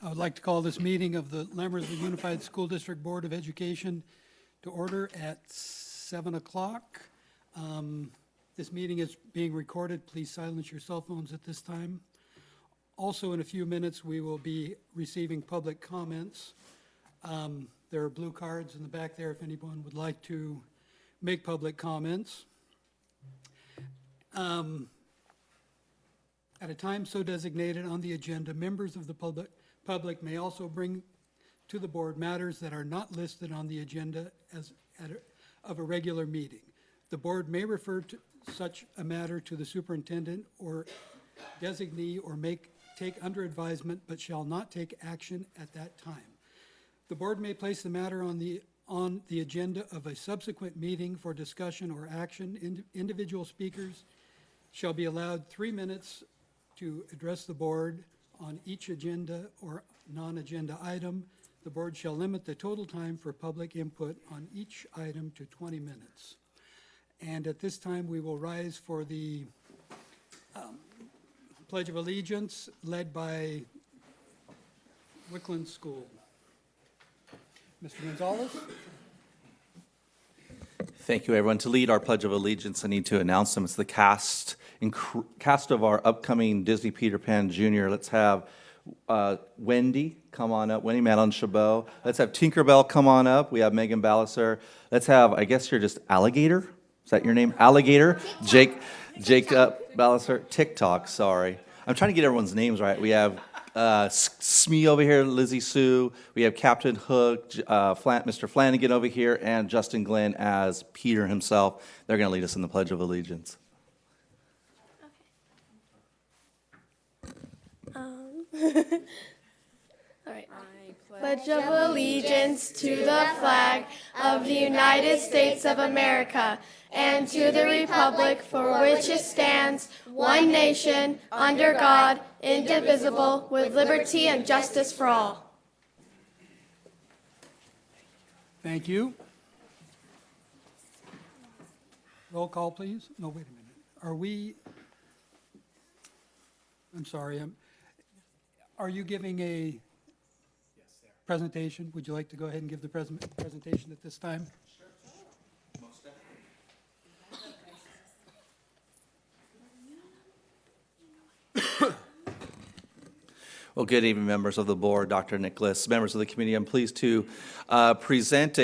I would like to call this meeting of the Lammersville Unified School District Board of Education to order at 7 o'clock. This meeting is being recorded. Please silence your cell phones at this time. Also, in a few minutes, we will be receiving public comments. There are blue cards in the back there if anyone would like to make public comments. At a time so designated on the agenda, members of the public may also bring to the board matters that are not listed on the agenda of a regular meeting. The board may refer to such a matter to the superintendent or designee or take under advisement, but shall not take action at that time. The board may place the matter on the agenda of a subsequent meeting for discussion or action. Individual speakers shall be allowed 3 minutes to address the board on each agenda or non-agenda item. The board shall limit the total time for public input on each item to 20 minutes. And at this time, we will rise for the Pledge of Allegiance led by Wickland School. Mr. Gonzalez. Thank you, everyone. To lead our Pledge of Allegiance, I need to announce them. It's the cast of our upcoming Disney Peter Pan Jr. Let's have Wendy come on up, Wendy Madeline Chabot. Let's have Tinkerbell come on up. We have Megan Balliser. Let's have, I guess you're just Alligator? Is that your name? Alligator? Jacob Balliser. TikTok, sorry. I'm trying to get everyone's names right. We have Smee over here, Lizzie Sue. We have Captain Hook, Mr. Flanagan over here, and Justin Glenn as Peter himself. They're going to lead us in the Pledge of Allegiance. All right. Pledge of allegiance to the flag of the United States of America and to the republic for which it stands, one nation, under God, indivisible, with liberty and justice for all. Thank you. Roll call, please. No, wait a minute. I'm sorry. Are you giving a presentation? Would you like to go ahead and give the presentation at this time? Sure. Most definitely. Well, good evening, members of the board, Dr. Nicholas, members of the committee. I'm pleased to co-present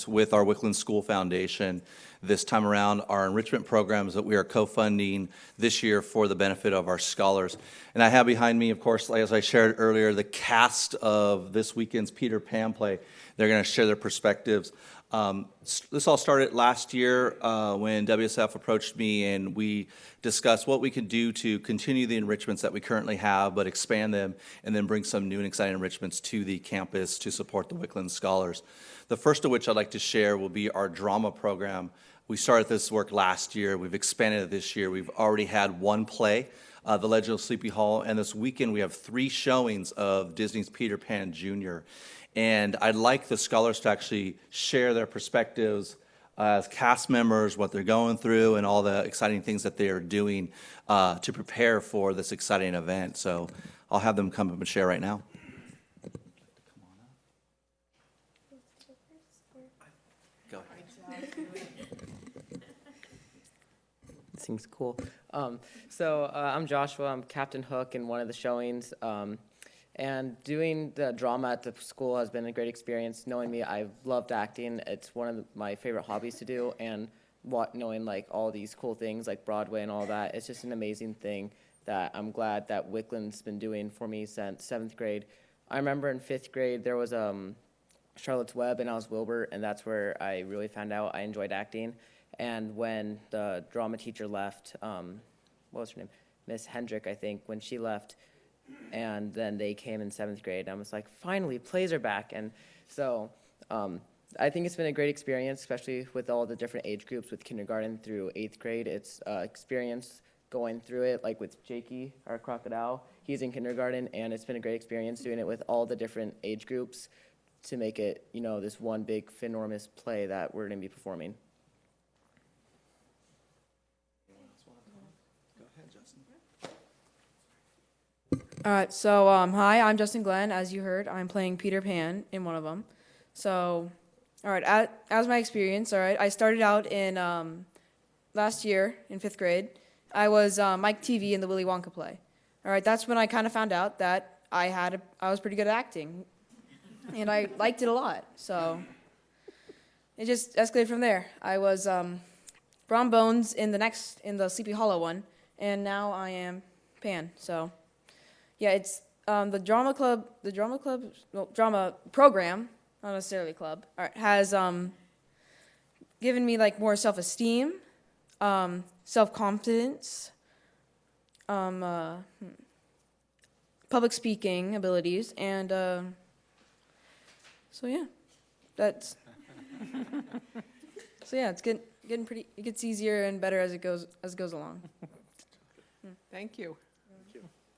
with our Wickland School Foundation this time around our enrichment programs that we are co-funding this year for the benefit of our scholars. And I have behind me, of course, as I shared earlier, the cast of this weekend's Peter Pan play. They're going to share their perspectives. This all started last year when WSF approached me and we discussed what we could do to continue the enrichments that we currently have, but expand them and then bring some new and exciting enrichments to the campus to support the Wickland scholars. The first of which I'd like to share will be our drama program. We started this work last year. We've expanded it this year. We've already had one play, The Legend of Sleepy Hollow, and this weekend we have 3 showings of Disney's Peter Pan Jr. And I'd like the scholars to actually share their perspectives as cast members, what they're going through, and all the exciting things that they are doing to prepare for this exciting event. So I'll have them come up and share right now. Go ahead. Seems cool. I'm Joshua. I'm Captain Hook in one of the showings. And doing the drama at the school has been a great experience. Knowing me, I've loved acting. It's one of my favorite hobbies to do. And knowing like all these cool things like Broadway and all that, it's just an amazing thing that I'm glad that Wickland's been doing for me since 7th grade. I remember in 5th grade there was Charlotte's Web and I was Wilbur, and that's where I really found out I enjoyed acting. And when the drama teacher left, what was her name? Miss Hendrick, I think, when she left, and then they came in 7th grade, I was like, finally, plays are back. And so I think it's been a great experience, especially with all the different age groups with kindergarten through 8th grade. It's experience going through it, like with Jakey, our crocodile. He's in kindergarten, and it's been a great experience doing it with all the different age groups to make it, this one big, enormous play that we're going to be performing. Go ahead, Justin. All right, so hi, I'm Justin Glenn. As you heard, I'm playing Peter Pan in one of them. So, all right, as my experience, all right, I started out in last year in 5th grade. I was Mike TV in the Willy Wonka play. All right, that's when I kind of found out that I was pretty good at acting, and I liked it a lot. So it just escalated from there. I was Brom Bones in the Sleepy Hollow one, and now I am Pan. So. Yeah, it's the drama program, not necessarily club, has given me like more self-esteem, self-confidence, public speaking abilities, and so yeah, that's so yeah, it's getting pretty. It gets easier and better as it goes along. Thank you.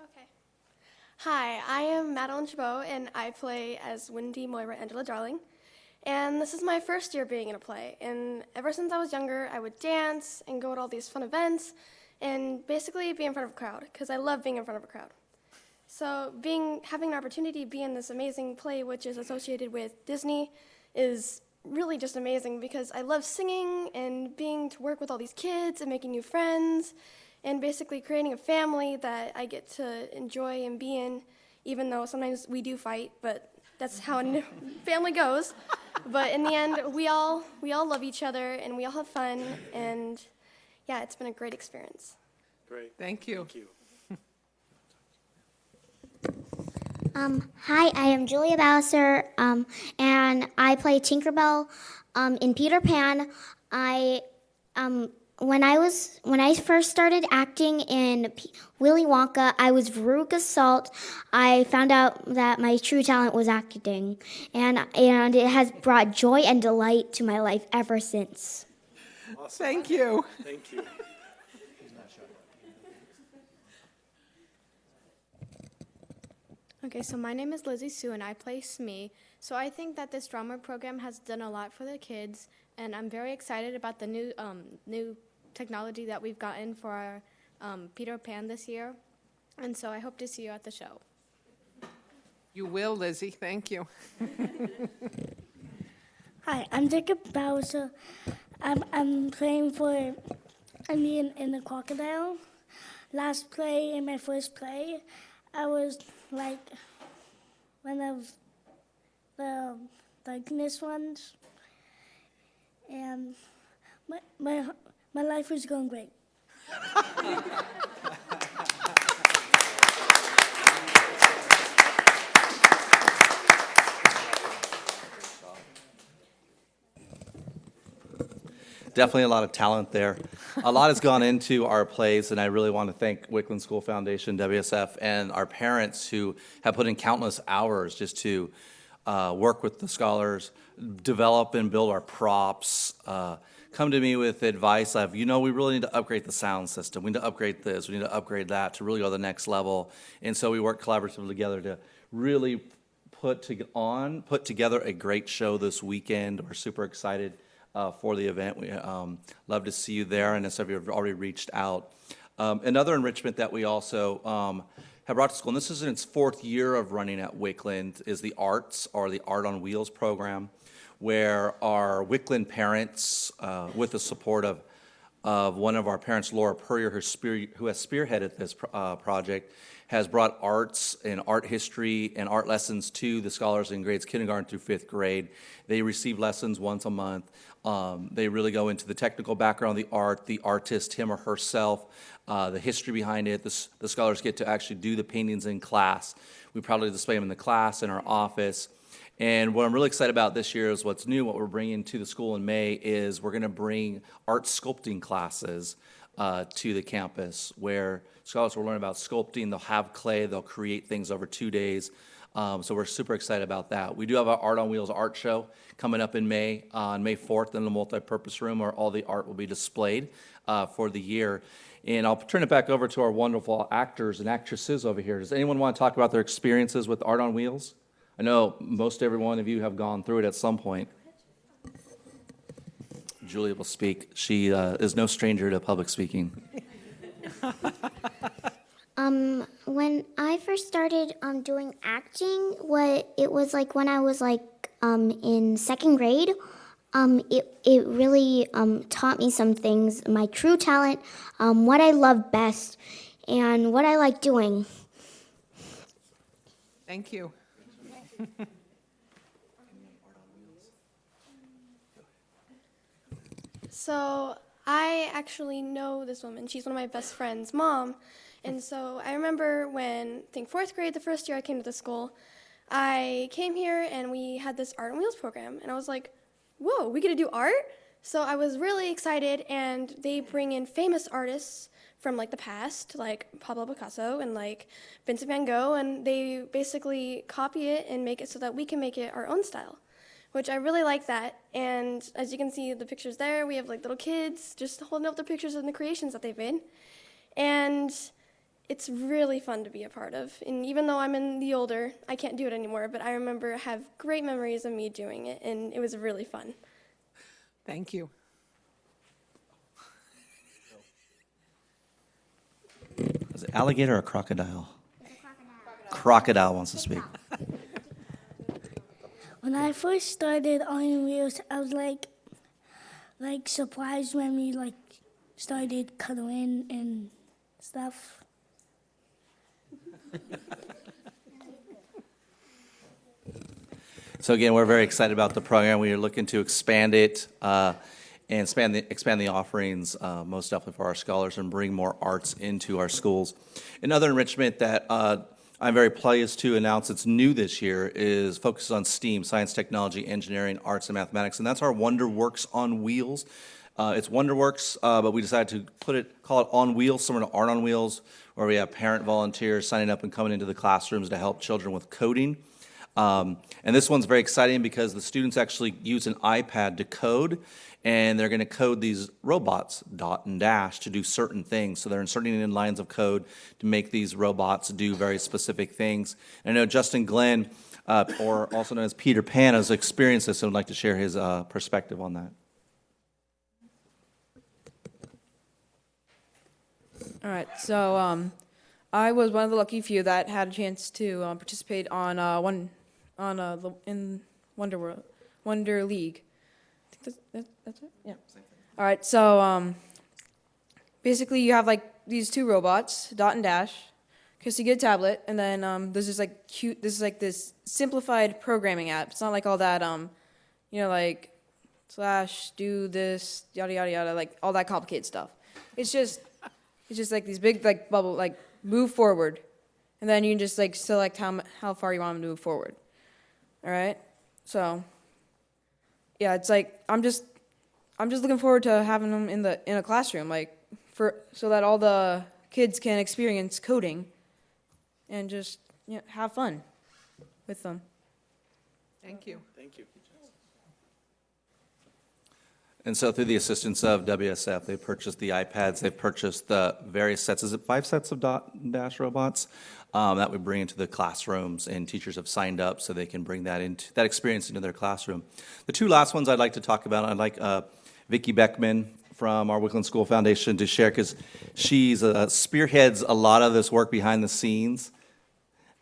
Okay. Hi, I am Madeline Chabot, and I play as Wendy Moira Angela Darling. And this is my first year being in a play. And ever since I was younger, I would dance and go to all these fun events and basically be in front of a crowd, because I love being in front of a crowd. So having an opportunity to be in this amazing play, which is associated with Disney, is really just amazing, because I love singing and being to work with all these kids and making new friends, and basically creating a family that I get to enjoy and be in, even though sometimes we do fight, but that's how a family goes. But in the end, we all love each other, and we all have fun, and yeah, it's been a great experience. Great. Thank you. Thank you. Hi, I am Julia Ballister, and I play Tinkerbell in Peter Pan. When I first started acting in Willy Wonka, I was Veruca Salt. I found out that my true talent was acting, and it has brought joy and delight to my life ever since. Awesome. Thank you. Thank you. Okay, so my name is Lizzie Sue, and I play Smee. So I think that this drama program has done a lot for the kids, and I'm very excited about the new technology that we've gotten for our Peter Pan this year. And so I hope to see you at the show. You will, Lizzie. Thank you. Hi, I'm Jacob Bowser. I'm playing for Andy in the Crocodile. Last play, in my first play, I was like one of the darkness ones, and my life was going great. Definitely a lot of talent there. A lot has gone into our plays, and I really want to thank Wickland School Foundation, WSF, and our parents who have put in countless hours just to work with the scholars, develop and build our props, come to me with advice of, we really need to upgrade the sound system. We need to upgrade this. We need to upgrade that to really go to the next level. And so we work collaboratively together to really put together a great show this weekend. We're super excited for the event. We love to see you there, and some of you have already reached out. Another enrichment that we also have brought to school, and this is in its 4th year of running at Wickland, is the arts, or the Art on Wheels program, where our Wickland parents, with the support of one of our parents, Laura Purrier, who has spearheaded this project, has brought arts and art history and art lessons to the scholars in grades kindergarten through 5th grade. They receive lessons once a month. They really go into the technical background of the art, the artist, him or herself, the history behind it. The scholars get to actually do the paintings in class. We proudly display them in the class, in our office. And what I'm really excited about this year is what's new, what we're bringing to the school in May is we're going to bring art sculpting classes to the campus, where scholars will learn about sculpting. They'll have clay. They'll create things over 2 days. So we're super excited about that. We do have our Art on Wheels art show coming up in May, on May 4th in the multipurpose room, where all the art will be displayed for the year. And I'll turn it back over to our wonderful actors and actresses over here. Does anyone want to talk about their experiences with Art on Wheels? I know most every one of you have gone through it at some point. Julia will speak. She is no stranger to public speaking. when I first started doing acting, it was like when I was like in second grade. It really taught me some things, my true talent, what I love best, and what I like doing. Thank you. So I actually know this woman. She's one of my best friends' mom. And so I remember when, I think 4th grade, the first year I came to the school, I came here and we had this Art on Wheels program. And I was like, whoa, we get to do art? So I was really excited, and they bring in famous artists from like the past, like Pablo Picasso and like Vincent van Gogh, and they basically copy it and make it so that we can make it our own style, which I really like that. And as you can see the pictures there, we have like little kids just holding up their pictures of the creations that they've made. And it's really fun to be a part of. And even though I'm in the older, I can't do it anymore, but I remember have great memories of me doing it, and it was really fun. Thank you. Is it alligator or crocodile? Crocodile wants to speak. When I first started on wheels, I was like surprised when we like started coloring and stuff. So again, we're very excited about the program. We are looking to expand it and expand the offerings, most definitely for our scholars, and bring more arts into our schools. Another enrichment that I'm very pleased to announce it's new this year is focused on STEAM, science, technology, engineering, arts, and mathematics, and that's our WonderWorks on Wheels. It's WonderWorks, but we decided to call it On Wheels, similar to Art on Wheels, where we have parent volunteers signing up and coming into the classrooms to help children with coding. And this one's very exciting because the students actually use an iPad to code, and they're going to code these robots, Dot and Dash, to do certain things. So they're inserting in lines of code to make these robots do very specific things. And I know Justin Glenn, or also known as Peter Pan, has experienced this and would like to share his perspective on that. All right, so I was one of the lucky few that had a chance to participate on in Wonder League. I think that's it. Yeah. All right, so basically you have like these two robots, Dot and Dash. Because you get a tablet, and then there's this like cute. This is like this simplified programming app. It's not like all that like slash do this yada yada yada, like all that complicated stuff. It's just like these big like bubble like move forward, and then you can just like select how far you want them to move forward. All right, so yeah, it's like I'm just looking forward to having them in a classroom, like so that all the kids can experience coding and just have fun with them. Thank you. Thank you. And so through the assistance of WSF, they purchased the iPads, they've purchased the various sets, is it 5 sets of Dot and Dash robots that we bring into the classrooms, and teachers have signed up so they can bring that experience into their classroom. The two last ones I'd like to talk about, I'd like Vicki Beckman from our Wickland School Foundation to share, because she spearheads a lot of this work behind the scenes.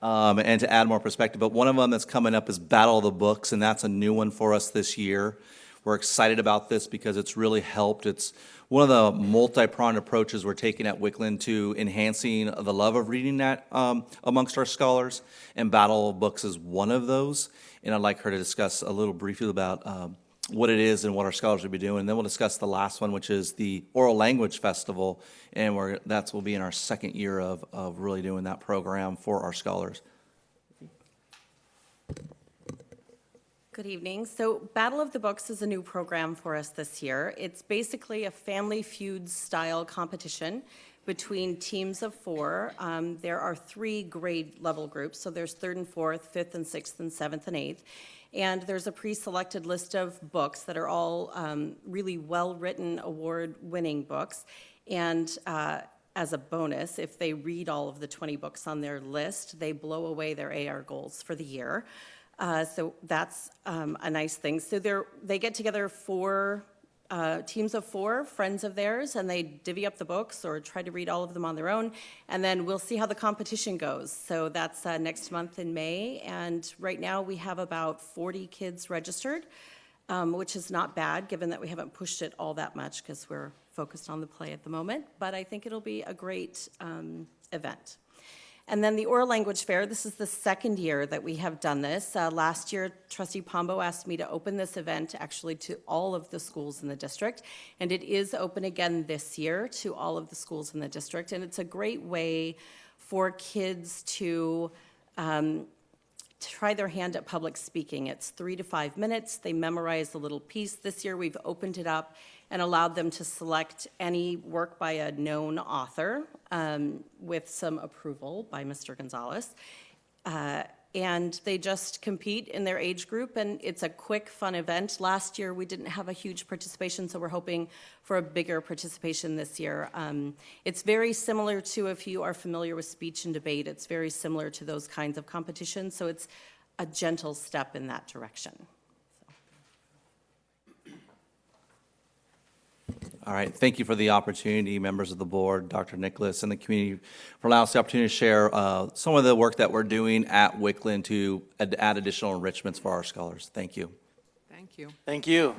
And to add more perspective, but one of them that's coming up is Battle of the Books, and that's a new one for us this year. We're excited about this because it's really helped. It's one of the multi-pronged approaches we're taking at Wickland to enhancing the love of reading that amongst our scholars, and Battle of Books is one of those. And I'd like her to discuss a little briefly about what it is and what our scholars will be doing. And then we'll discuss the last one, which is the Oral Language Festival, and will be in our second year of really doing that program for our scholars. Good evening. So Battle of the Books is a new program for us this year. It's basically a Family Feud style competition between teams of 4. There are 3 grade level groups, so there's 3rd and 4th, 5th and 6th, and 7th and 8th. And there's a pre-selected list of books that are all really well-written, award-winning books. And as a bonus, if they read all of the 20 books on their list, they blow away their AR goals for the year. So that's a nice thing. So they get together 4 teams of 4, friends of theirs, and they divvy up the books or try to read all of them on their own, and then we'll see how the competition goes. So that's next month in May, and right now we have about 40 kids registered, which is not bad, given that we haven't pushed it all that much because we're focused on the play at the moment, but I think it'll be a great event. And then the Oral Language Fair, this is the second year that we have done this. Last year, Trustee Pombo asked me to open this event actually to all of the schools in the district, and it is open again this year to all of the schools in the district, and it's a great way for kids to try their hand at public speaking. It's 3 to 5 minutes. They memorize a little piece. This year, we've opened it up and allowed them to select any work by a known author with some approval by Mr. Gonzalez. And they just compete in their age group, and it's a quick, fun event. Last year, we didn't have a huge participation, so we're hoping for a bigger participation this year. It's very similar to, if you are familiar with speech and debate, it's very similar to those kinds of competitions, so it's a gentle step in that direction. All right, thank you for the opportunity, members of the board, Dr. Nicholas, and the community, for allowing us the opportunity to share some of the work that we're doing at Wickland to add additional enrichments for our scholars. Thank you. Thank you. Thank you.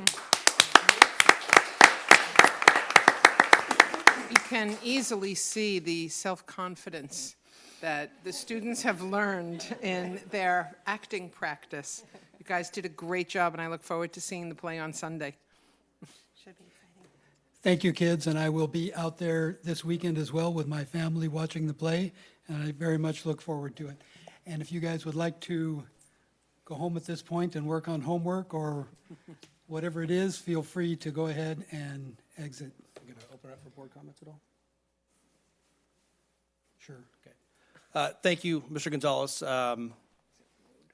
You can easily see the self-confidence that the students have learned in their acting practice. You guys did a great job, and I look forward to seeing the play on Sunday. Should be exciting. Thank you, kids, and I will be out there this weekend as well with my family watching the play, and I very much look forward to it. And if you guys would like to go home at this point and work on homework or whatever it is, feel free to go ahead and exit. You're going to open up for board comments at all? Sure. Okay. Thank you, Mr. Gonzalez. A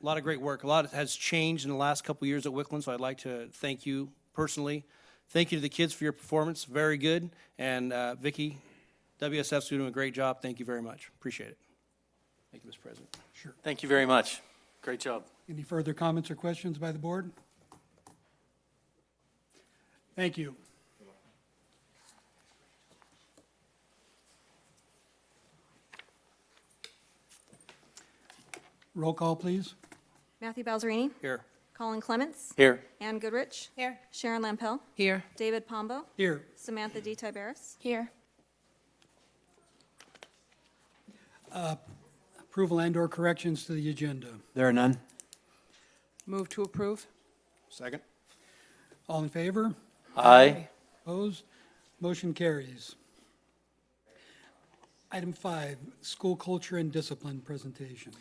lot of great work. A lot has changed in the last couple of years at Wickland, so I'd like to thank you personally. Thank you to the kids for your performance. Very good. And Vicki, WSF's doing a great job. Thank you very much. Appreciate it. Thank you, Mr. President. Sure. Thank you very much. Great job. Any further comments or questions by the board? Thank you. Roll call, please. Matthew Balzerini. Here. Colin Clements. Here. Ann Goodrich. Here. Sharon Lampel. Here. David Pombo. Here. Samantha D. Tiberis. Here. Approval and/or corrections to the agenda. There are none. Move to approve. Second. All in favor? Aye. Opposed? Motion carries. Item 5, school culture and discipline presentation.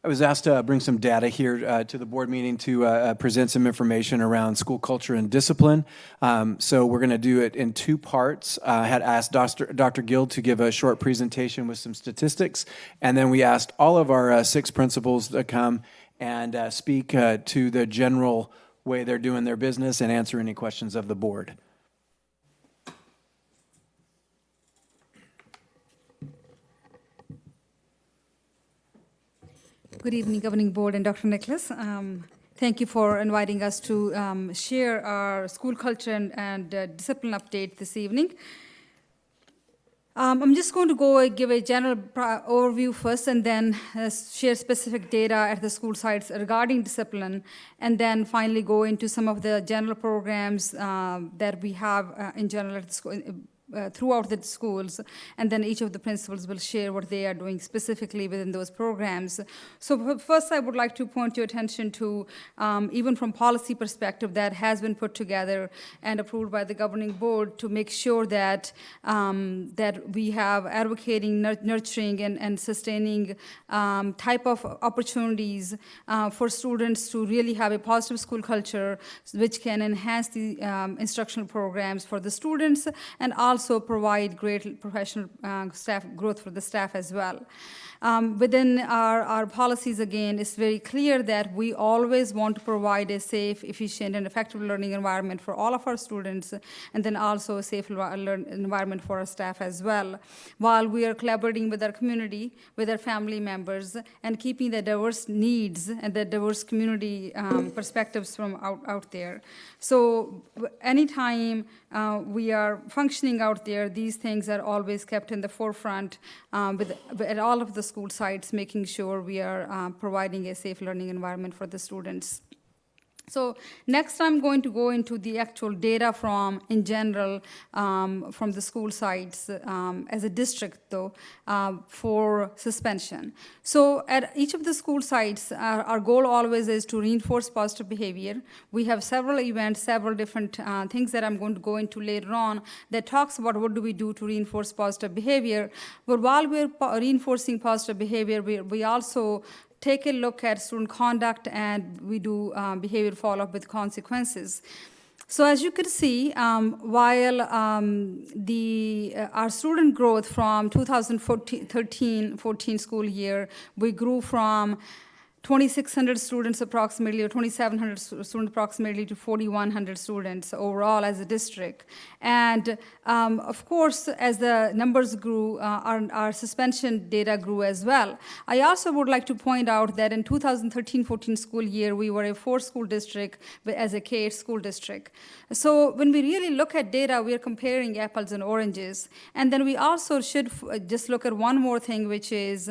I was asked to bring some data here to the board meeting to present some information around school culture and discipline. So we're going to do it in 2 parts. I had asked Dr. Guild to give a short presentation with some statistics, and then we asked all of our 6 principals to come and speak to the general way they're doing their business and answer any questions of the board. Good evening, Governing Board and Dr. Nicholas. Thank you for inviting us to share our school culture and discipline update this evening. I'm just going to give a general overview first and then share specific data at the school sites regarding discipline, and then finally go into some of the general programs that we have in general at the school, throughout the schools, and then each of the principals will share what they are doing specifically within those programs. So first, I would like to point your attention to, even from policy perspective, that has been put together and approved by the governing board to make sure that that we have advocating, nurturing, and sustaining type of opportunities for students to really have a positive school culture, which can enhance the instructional programs for the students and also provide great professional staff growth for the staff as well. Within our policies, again, it's very clear that we always want to provide a safe, efficient, and effective learning environment for all of our students, and then also a safe environment for our staff as well, while we are collaborating with our community, with our family members, and keeping the diverse needs and the diverse community perspectives from out there. So anytime we are functioning out there, these things are always kept in the forefront at all of the school sites, making sure we are providing a safe learning environment for the students. So next I'm going to go into the actual data in general, from the school sites as a district though, for suspension. So at each of the school sites, our goal always is to reinforce positive behavior. We have several events, several different things that I'm going to go into later on that talks about what do we do to reinforce positive behavior. But while we're reinforcing positive behavior, we also take a look at student conduct, and we do behavior follow-up with consequences. So as you can see, while our student growth from 2013-14 school year, we grew from 2,600 students approximately, or 2,700 students approximately, to 4,100 students overall as a district. And of course, as the numbers grew, our suspension data grew as well. I also would like to point out that in 2013-14 school year, we were a 4-school district as a K-8 school district. So when we really look at data, we are comparing apples and oranges. And then we also should just look at one more thing, which is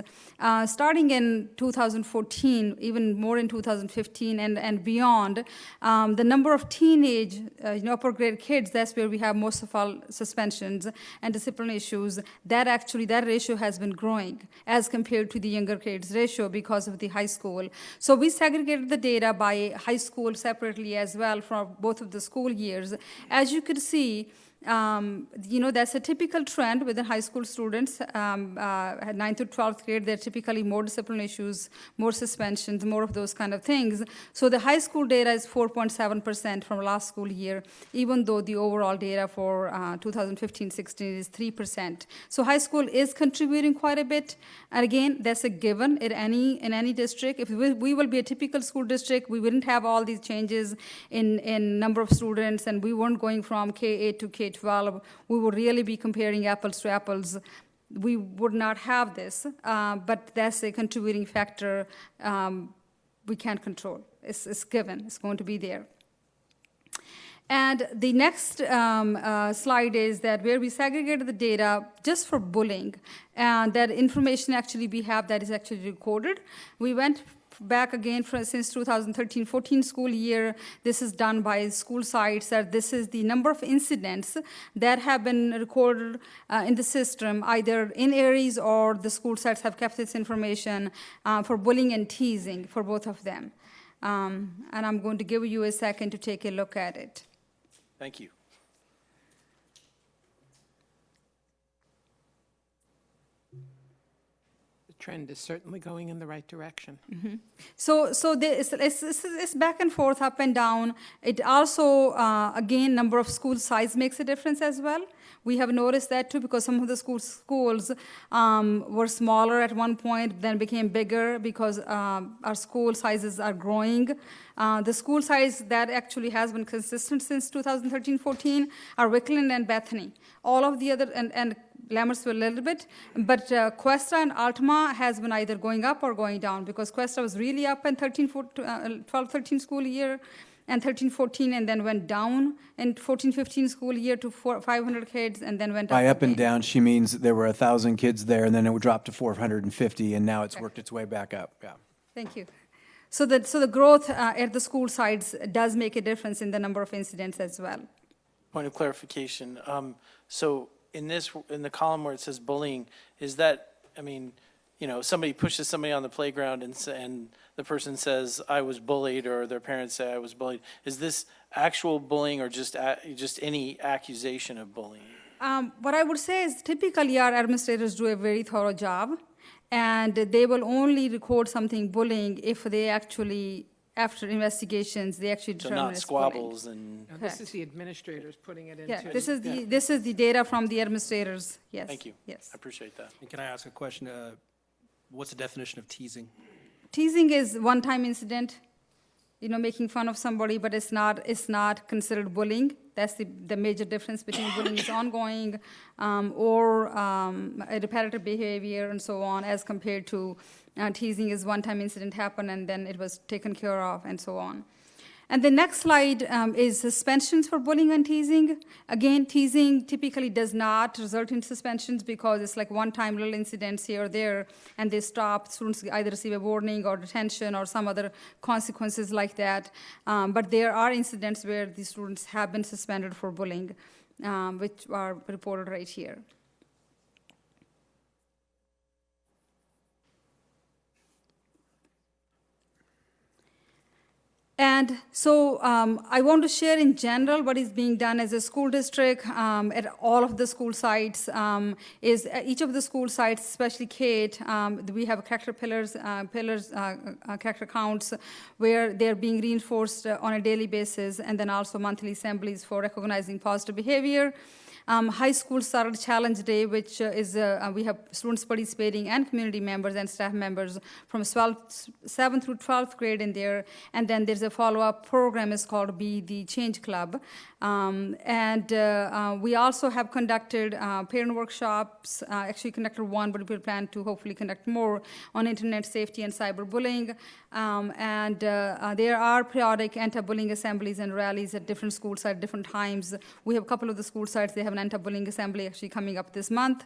starting in 2014, even more in 2015 and beyond, the number of teenage, upper grade kids, that's where we have most of our suspensions and discipline issues, that ratio has been growing as compared to the younger grades ratio because of the high school. So we segregated the data by high school separately as well for both of the school years. As you could see, that's a typical trend within high school students. At 9th to 12th grade, there are typically more discipline issues, more suspensions, more of those kind of things. So the high school data is 4.7% from last school year, even though the overall data for 2015-16 is 3%. So high school is contributing quite a bit. And again, that's a given in any district. If we will be a typical school district, we wouldn't have all these changes in number of students, and we weren't going from K-8 to K-12. We would really be comparing apples to apples. We would not have this, but that's a contributing factor we can't control. It's given. It's going to be there. And the next slide is that where we segregated the data just for bullying, and that information actually we have that is actually recorded. We went back again since 2013-14 school year. This is done by school sites. This is the number of incidents that have been recorded in the system, either in Aries or the school sites have kept this information for bullying and teasing for both of them. And I'm going to give you a second to take a look at it. Thank you. Trend is certainly going in the right direction. Mm-hmm. So it's back and forth, up and down. It also, again, number of school size makes a difference as well. We have noticed that too, because some of the schools were smaller at one point, then became bigger because our school sizes are growing. The school size that actually has been consistent since 2013-14 are Wickland and Bethany. All of the other, and Lammersville a little bit, but Cuesta and Altima has been either going up or going down, because Cuesta was really up in 12-13 school year and 13-14, and then went down in 14-15 school year to 500 kids, and then went up. By up and down, she means there were 1,000 kids there, and then it would drop to 450, and now it's worked its way back up. Yeah. Thank you. So the growth at the school sites does make a difference in the number of incidents as well. Point of clarification. So in the column where it says bullying, is that, somebody pushes somebody on the playground and the person says, I was bullied, or their parents say I was bullied. Is this actual bullying or just any accusation of bullying? What I would say is typically our administrators do a very thorough job, and they will only record something bullying if they actually, after investigations, they actually determine it's bullying. So not squabbles and... Now, this is the administrators putting it into... Yeah, this is the data from the administrators, yes. Thank you. Yes. I appreciate that. And can I ask a question? What's the definition of teasing? Teasing is one-time incident, making fun of somebody, but it's not considered bullying. That's the major difference between bullying is ongoing or a repetitive behavior and so on, as compared to teasing is one-time incident happened and then it was taken care of and so on. And the next slide is suspensions for bullying and teasing. Again, teasing typically does not result in suspensions because it's like one-time little incidents here or there, and they stop. Students either receive a warning or detention or some other consequences like that. But there are incidents where the students have been suspended for bullying, which are reported right here. And so I want to share in general what is being done as a school district at all of the school sites. Is each of the school sites, especially K-8, we have character character counts where they're being reinforced on a daily basis, and then also monthly assemblies for recognizing positive behavior. High school started Challenge Day, which is we have students participating and community members and staff members from 7th through 12th grade in there. And then there's a follow-up program is called Be the Change Club. We also have conducted parent workshops, actually conducted one, but we plan to hopefully conduct more on internet safety and cyberbullying. There are periodic anti-bullying assemblies and rallies at different school sites at different times. We have a couple of the school sites, they have an anti-bullying assembly actually coming up this month.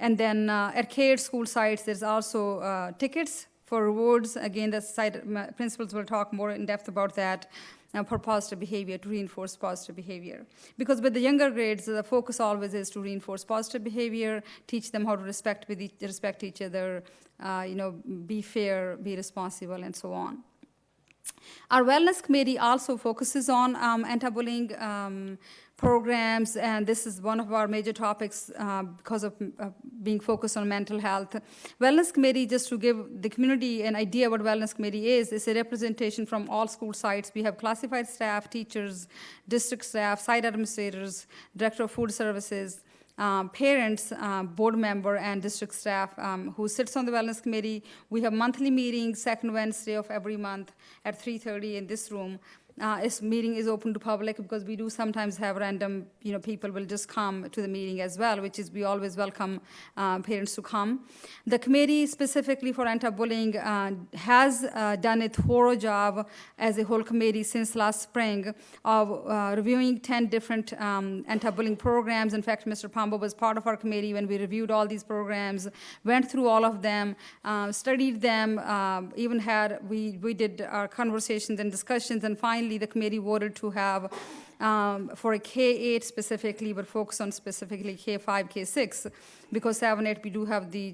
And then at K-8 school sites, there's also tickets for rewards. Again, the site principals will talk more in depth about that. For positive behavior, to reinforce positive behavior. Because with the younger grades, the focus always is to reinforce positive behavior, teach them how to respect each other, be fair, be responsible, and so on. Our wellness committee also focuses on anti-bullying programs, and this is one of our major topics because of being focused on mental health. Wellness committee, just to give the community an idea what wellness committee is a representation from all school sites. We have classified staff, teachers, district staff, site administrators, director of food services, parents, board member, and district staff who sits on the wellness committee. We have monthly meetings, second Wednesday of every month at 3:30 in this room. This meeting is open to public because we do sometimes have random, people will just come to the meeting as well, which is we always welcome parents to come. The committee specifically for anti-bullying has done a thorough job as a whole committee since last spring of reviewing 10 different anti-bullying programs. In fact, Mr. Pombo was part of our committee when we reviewed all these programs, went through all of them, studied them, even we did our conversations and discussions, and finally the committee voted to have for a K-8 specifically, but focus on specifically K-5, K-6, because 7-8 we do have the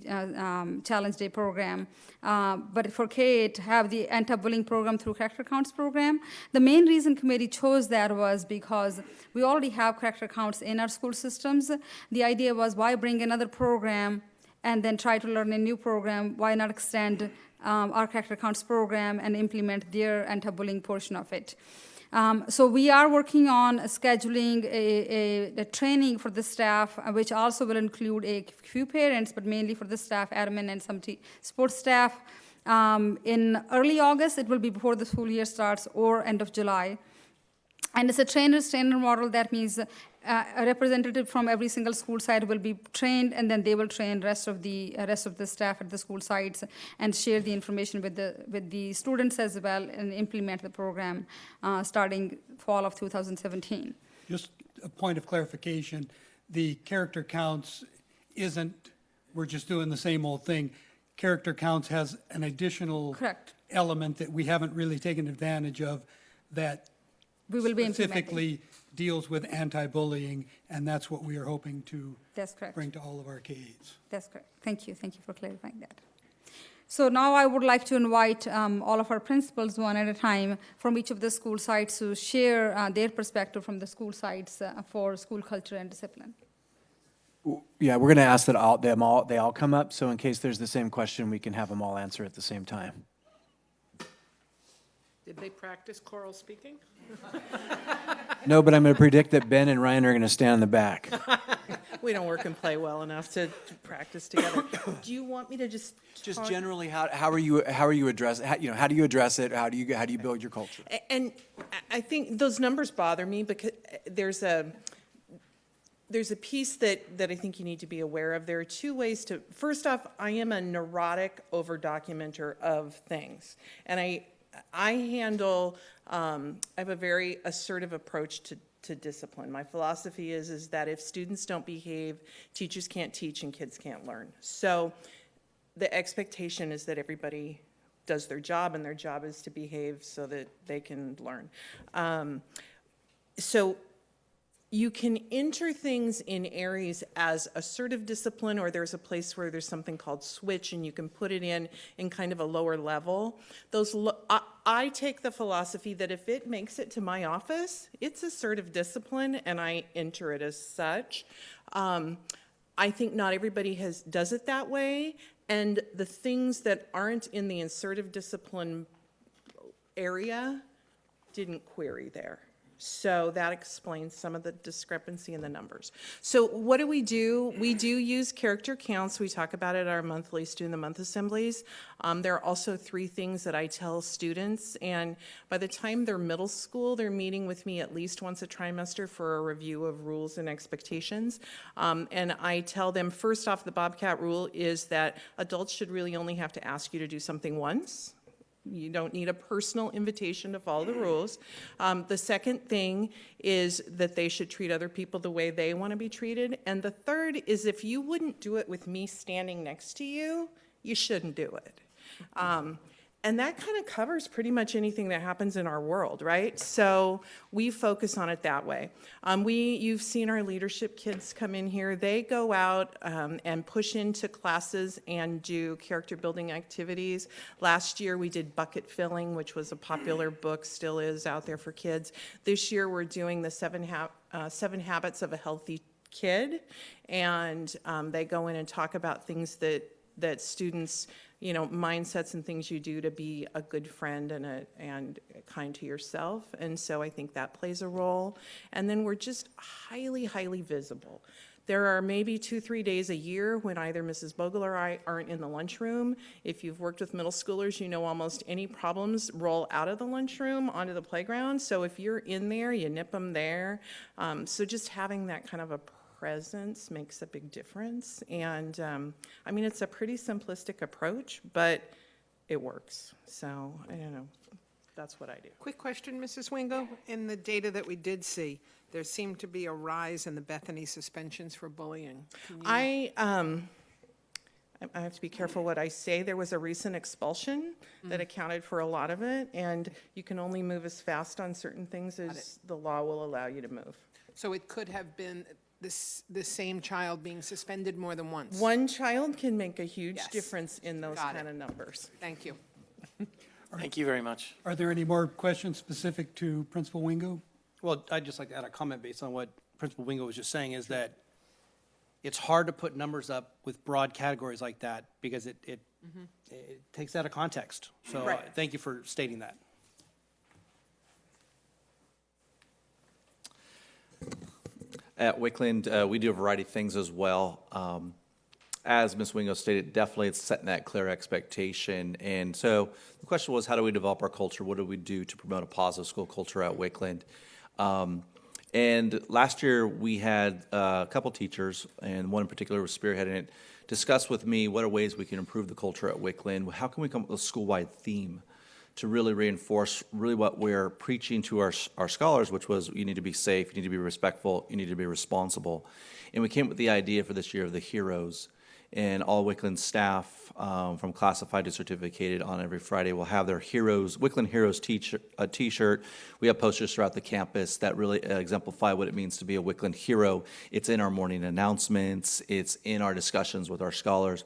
Challenge Day program. But for K-8, have the anti-bullying program through character counts program. The main reason committee chose that was because we already have character counts in our school systems. The idea was, why bring another program and then try to learn a new program? Why not extend our character counts program and implement their anti-bullying portion of it? So we are working on scheduling a training for the staff, which also will include a few parents, but mainly for the staff, admin, and some sports staff. In early August, it will be before the school year starts, or end of July. And it's a trainer model. That means a representative from every single school site will be trained, and then they will train rest of the staff at the school sites and share the information with the students as well, and implement the program starting fall of 2017. Just a point of clarification, the character counts isn't, we're just doing the same old thing. Character counts has an additional element that we haven't really taken advantage of, that we will be specifically deals with anti-bullying, and that's what we are hoping to bring to all of our K-8s. That's correct. Thank you. Thank you for clarifying that. So now I would like to invite all of our principals one at a time from each of the school sites to share their perspective from the school sites for school culture and discipline. Yeah, we're going to ask that they all come up, so in case there's the same question, we can have them all answer at the same time. Did they practice choral speaking? No, but I'm going to predict that Ben and Ryan are going to stand in the back. We don't work and play well enough to practice together. Do you want me to just generally how do you address how do you address it? How do you build your culture? And I think those numbers bother me because there's a piece that I think you need to be aware of. There are two ways to. First off, I am a neurotic over-documenter of things, and I handle, I have a very assertive approach to discipline. My philosophy is that if students don't behave, teachers can't teach and kids can't learn. So the expectation is that everybody does their job, and their job is to behave so that they can learn. So you can enter things in areas as assertive discipline, or there's a place where there's something called switch, and you can put it in kind of a lower level. I take the philosophy that if it makes it to my office, it's assertive discipline, and I enter it as such. I think not everybody does it that way, and the things that aren't in the assertive discipline area didn't query there. So that explains some of the discrepancy in the numbers. So what do? We do use character counts. We talk about it at our monthly Student of the Month assemblies. There are also 3 things that I tell students, and by the time they're middle school, they're meeting with me at least once a trimester for a review of rules and expectations. And I tell them, first off, the Bobcat rule is that adults should really only have to ask you to do something once. You don't need a personal invitation to follow the rules. The second thing is that they should treat other people the way they want to be treated. And the third is if you wouldn't do it with me standing next to you, you shouldn't do it. And that kind of covers pretty much anything that happens in our world, right? So we focus on it that way. You've seen our leadership kids come in here. They go out and push into classes and do character building activities. Last year we did bucket filling, which was a popular book, still is out there for kids. This year we're doing the 7 Habits of a Healthy Kid, and they go in and talk about things that students, mindsets and things you do to be a good friend and kind to yourself. And so I think that plays a role. And then we're just highly, highly visible. There are maybe 2-3 days a year when either Mrs. Bogle or I aren't in the lunchroom. If you've worked with middle schoolers, you know almost any problems roll out of the lunchroom onto the playground. So if you're in there, you nip them there. So just having that kind of a presence makes a big difference. And it's a pretty simplistic approach, but it works. So I don't know. That's what I do. Quick question, Mrs. Wingo. In the data that we did see, there seemed to be a rise in the Bethany suspensions for bullying. I have to be careful what I say. There was a recent expulsion that accounted for a lot of it, and you can only move as fast on certain things as the law will allow you to move. So it could have been the same child being suspended more than once. One child can make a huge difference in those kind of numbers. Thank you. Thank you very much. Are there any more questions specific to Principal Wingo? Well, I'd just like to add a comment based on what Principal Wingo was just saying, is that it's hard to put numbers up with broad categories like that because it takes out of context. So thank you for stating that. At Wickland, we do a variety of things as well. As Ms. Wingo stated, definitely it's setting that clear expectation. And so the question was, how do we develop our culture? What do we do to promote a positive school culture at Wickland? And last year we had a couple teachers, and one in particular was spearheading it, discuss with me what are ways we can improve the culture at Wickland. How can we come up with a school-wide theme to really reinforce really what we're preaching to our scholars, which was you need to be safe, you need to be respectful, you need to be responsible. And we came up with the idea for this year of the heroes. And all Wickland staff, from classified to certificated, on every Friday will have their heroes, Wickland Heroes T-shirt. We have posters throughout the campus that really exemplify what it means to be a Wickland hero. It's in our morning announcements. It's in our discussions with our scholars.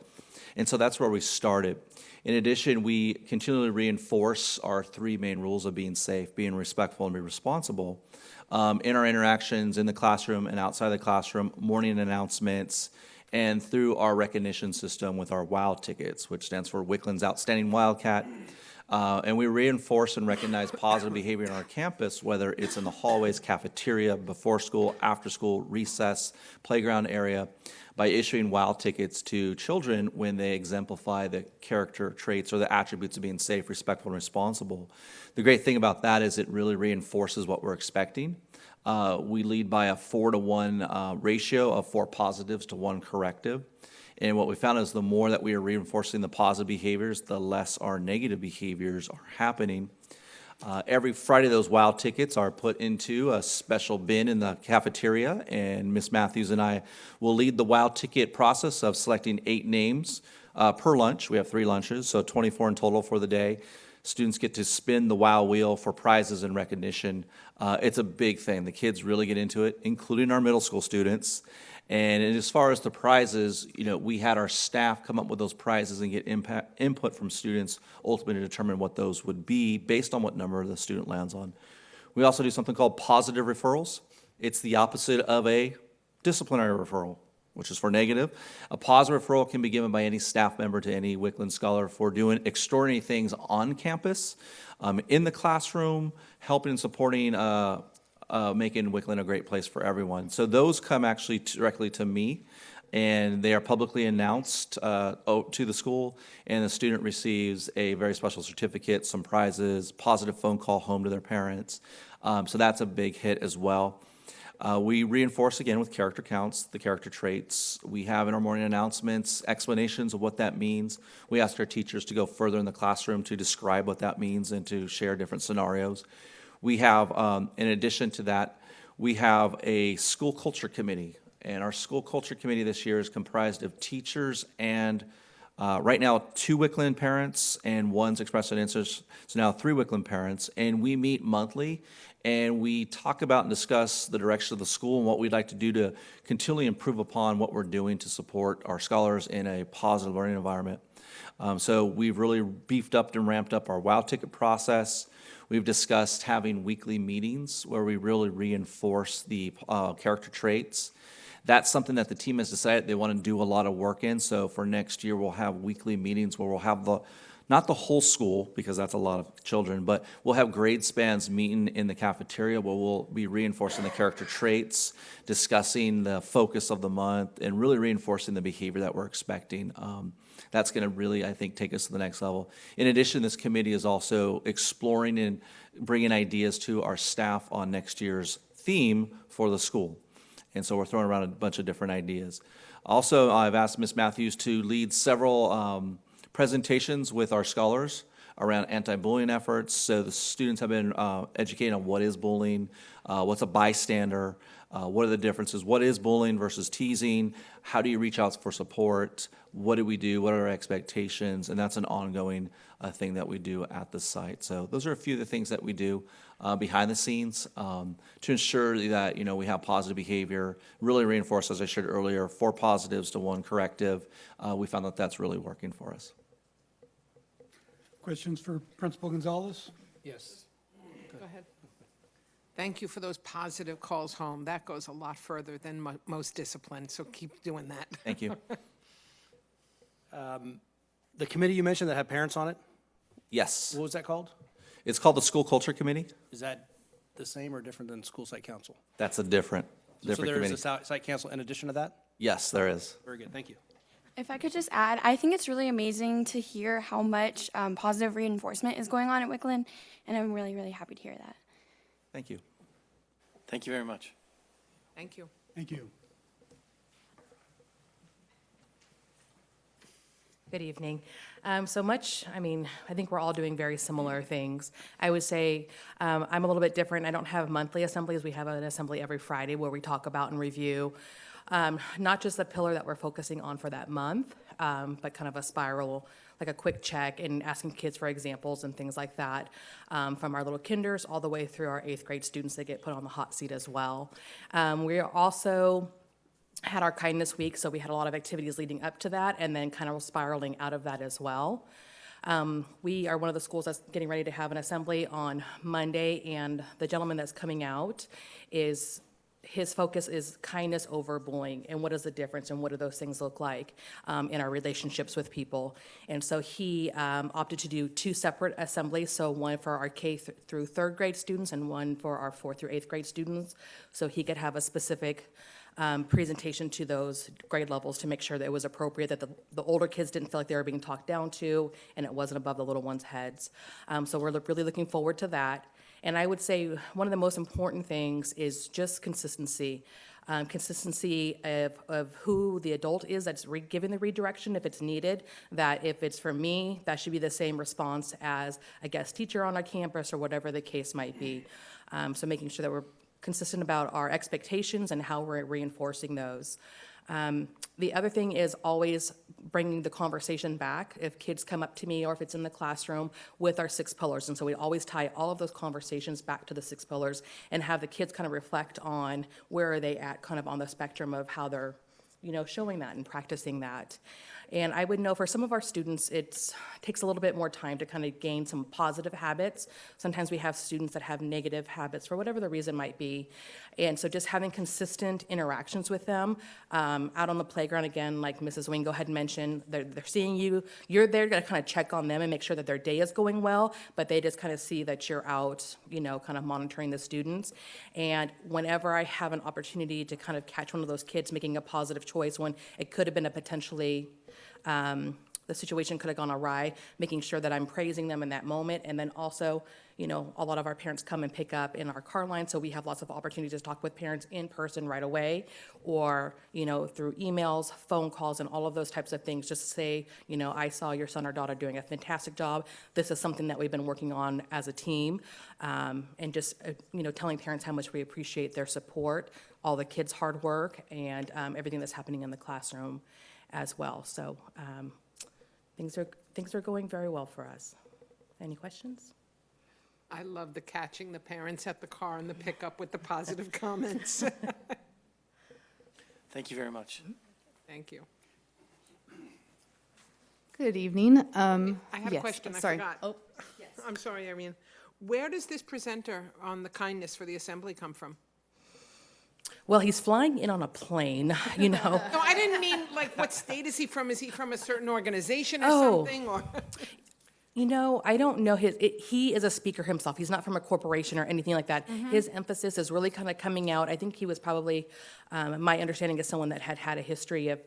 And so that's where we started. In addition, we continually reinforce our 3 main rules of being safe, being respectful, and being responsible in our interactions in the classroom and outside the classroom, morning announcements, and through our recognition system with our WOW tickets, which stands for Wickland's Outstanding Wildcat. And we reinforce and recognize positive behavior on our campus, whether it's in the hallways, cafeteria, before school, after school, recess, playground area, by issuing WOW tickets to children when they exemplify the character traits or the attributes of being safe, respectful, and responsible. The great thing about that is it really reinforces what we're expecting. We lead by a 4-to-1 ratio of 4 positives to 1 corrective. And what we found is the more that we are reinforcing the positive behaviors, the less our negative behaviors are happening. Every Friday, those WOW tickets are put into a special bin in the cafeteria, and Ms. Matthews and I will lead the WOW ticket process of selecting 8 names per lunch. We have 3 lunches, so 24 in total for the day. Students get to spin the WOW wheel for prizes and recognition. It's a big thing. The kids really get into it, including our middle school students. And as far as the prizes, we had our staff come up with those prizes and get input from students, ultimately to determine what those would be based on what number the student lands on. We also do something called positive referrals. It's the opposite of a disciplinary referral, which is for negative. A positive referral can be given by any staff member to any Wickland scholar for doing extraordinary things on campus, in the classroom, helping and supporting making Wickland a great place for everyone. So those come actually directly to me, and they are publicly announced to the school, and the student receives a very special certificate, some prizes, positive phone call home to their parents. So that's a big hit as well. We reinforce again with character counts, the character traits. We have in our morning announcements explanations of what that means. We ask our teachers to go further in the classroom to describe what that means and to share different scenarios. We have, in addition to that, we have a school culture committee. And our school culture committee this year is comprised of teachers and right now 2 Wickland parents and 1's expressed an interest, so now 3 Wickland parents. And we meet monthly and we talk about and discuss the direction of the school and what we'd like to do to continually improve upon what we're doing to support our scholars in a positive learning environment. So we've really beefed up and ramped up our WOW ticket process. We've discussed having weekly meetings where we really reinforce the character traits. That's something that the team has decided they want to do a lot of work in. So for next year, we'll have weekly meetings where we'll have not the whole school, because that's a lot of children, but we'll have grade spans meeting in the cafeteria where we'll be reinforcing the character traits, discussing the focus of the month, and really reinforcing the behavior that we're expecting. That's going to really, I think, take us to the next level. In addition, this committee is also exploring and bringing ideas to our staff on next year's theme for the school. And so we're throwing around a bunch of different ideas. Also, I've asked Ms. Matthews to lead several presentations with our scholars around anti-bullying efforts. So the students have been educated on what is bullying, what's a bystander, what are the differences, what is bullying versus teasing, how do you reach out for support, what do we do, what are our expectations, and that's an ongoing thing that we do at the site. So those are a few of the things that we do behind the scenes to ensure that we have positive behavior, really reinforce, as I shared earlier, 4 positives to 1 corrective. We found that that's really working for us. Questions for Principal Gonzalez? Yes. Go ahead. Thank you for those positive calls home. That goes a lot further than most discipline, so keep doing that. Thank you. The committee you mentioned that had parents on it, Yes. what was that called? It's called the School Culture Committee. Is that the same or different than school site council? That's a different So there committee. is a site council in addition to that? Yes, there is. Very good, thank you. If I could just add, I think it's really amazing to hear how much positive reinforcement is going on at Wickland, and I'm really, really happy to hear that. Thank you. Thank you very much. Thank you. Thank you. Good evening. I think we're all doing very similar things. I would say I'm a little bit different. I don't have monthly assemblies. We have an assembly every Friday where we talk about and review not just the pillar that we're focusing on for that month, but kind of a spiral, like a quick check and asking kids for examples and things like that, from our little kinders all the way through our 8th grade students that get put on the hot seat as well. We also had our kindness week, so we had a lot of activities leading up to that and then kind of spiraling out of that as well. We are one of the schools that's getting ready to have an assembly on Monday, and the gentleman that's coming out his focus is kindness over bullying, and what is the difference, and what do those things look like in our relationships with people. And so he opted to do 2 separate assemblies, so one for our K through 3rd grade students and one for our 4th through 8th grade students, so he could have a specific presentation to those grade levels to make sure that it was appropriate, that the older kids didn't feel like they were being talked down to, and it wasn't above the little ones' heads. So we're really looking forward to that. And I would say one of the most important things is just consistency. consistency of who the adult is that's giving the redirection if it's needed, that if it's for me, that should be the same response as a guest teacher on our campus or whatever the case might be. So making sure that we're consistent about our expectations and how we're reinforcing those. The other thing is always bringing the conversation back if kids come up to me or if it's in the classroom with our 6 pillars. And so we always tie all of those conversations back to the 6 pillars and have the kids kind of reflect on where are they at kind of on the spectrum of how they're, showing that and practicing that. And I would know for some of our students, it takes a little bit more time to kind of gain some positive habits. Sometimes we have students that have negative habits for whatever the reason might be. And so just having consistent interactions with them out on the playground, again, like Mrs. Wingo had mentioned, they're seeing you. You're there to kind of check on them and make sure that their day is going well, but they just kind of see that you're out, kind of monitoring the students. And whenever I have an opportunity to kind of catch one of those kids making a positive choice when it could have been a potentially the situation could have gone awry, making sure that I'm praising them in that moment. And then also, a lot of our parents come and pick up in our car line, so we have lots of opportunities to talk with parents in person right away, or, through emails, phone calls, and all of those types of things. Just to say, I saw your son or daughter doing a fantastic job. This is something that we've been working on as a team. And just, telling parents how much we appreciate their support, all the kids' hard work, and everything that's happening in the classroom as well. So things are going very well for us. Any questions? I love the catching the parents at the car and the pickup with the positive comments. Thank you very much. Thank you. Good evening. I have yes, a question. I sorry. forgot. Oh, I'm sorry, Irene. Where does this presenter on the kindness for the assembly come from? Well, he's flying in on a plane, No, I didn't mean, what state is he from? Is he from a certain organization or something? Or I don't know he is a speaker himself. He's not from a corporation or anything like that. Mm-hmm. His emphasis is really kind of coming out. I think he was probably, my understanding is someone that had a history of,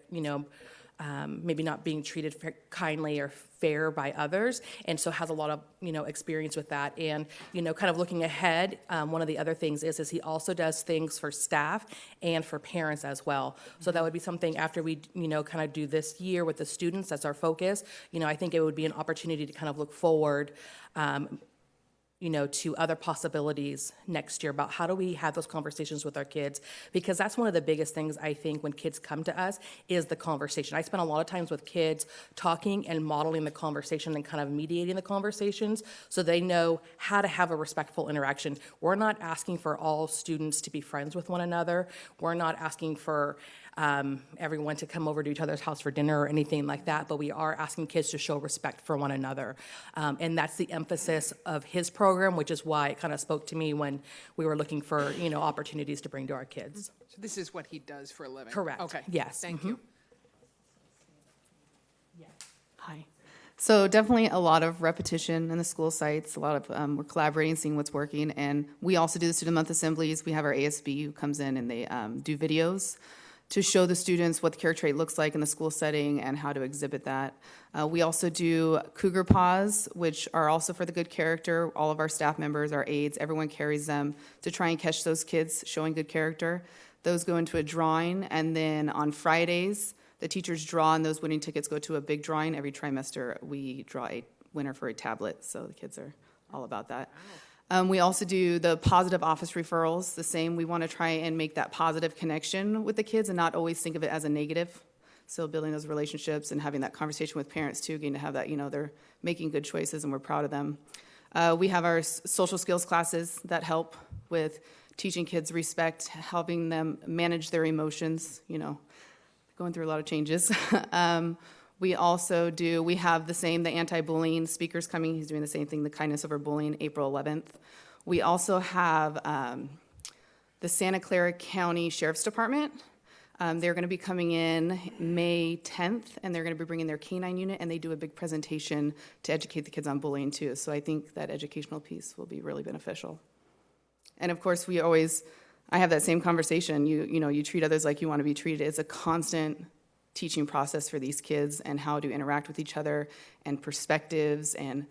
maybe not being treated kindly or fair by others, and so has a lot of, experience with that. And, kind of looking ahead, one of the other things is he also does things for staff and for parents as well. So that would be something after we, kind of do this year with the students, that's our focus. I think it would be an opportunity to kind of look forward, to other possibilities next year about how do we have those conversations with our kids, because that's one of the biggest things I think when kids come to us is the conversation. I spend a lot of times with kids talking and modeling the conversation and kind of mediating the conversations so they know how to have a respectful interaction. We're not asking for all students to be friends with one another. We're not asking for everyone to come over to each other's house for dinner or anything like that, but we are asking kids to show respect for one another. And that's the emphasis of his program, which is why it kind of spoke to me when we were looking for, opportunities to bring to our kids. so this is what he does for a living? Correct. Okay. Yes. Thank you. hi. So definitely a lot of repetition in the school sites, a lot of, we're collaborating, seeing what's working, and we also do the student month assemblies. We have our ASB who comes in and they do videos to show the students what the character trait looks like in the school setting and how to exhibit that. We also do cougar paws, which are also for the good character. All of our staff members, our aides, everyone carries them to try and catch those kids showing good character. Those go into a drawing, and then on Fridays, the teachers draw, and those winning tickets go to a big drawing. Every trimester, we draw a winner for a tablet, so the kids are all about that. We also do the positive office referrals, the same. We want to try and make that positive connection with the kids and not always think of it as a negative. So building those relationships and having that conversation with parents too, getting to have that, they're making good choices and we're proud of them. We have our social skills classes that help with teaching kids respect, helping them manage their emotions, going through a lot of changes. We also we have the anti-bullying speakers coming. He's doing the same thing, the kindness over bullying, April 11th. We also have the Santa Clara County Sheriff's Department. They're going to be coming in May 10th, and they're going to be bringing their K-9 unit, and they do a big presentation to educate the kids on bullying too. So I think that educational piece will be really beneficial. And of course, I have that same conversation. You treat others like you want to be treated. It's a constant teaching process for these kids and how to interact with each other and perspectives and,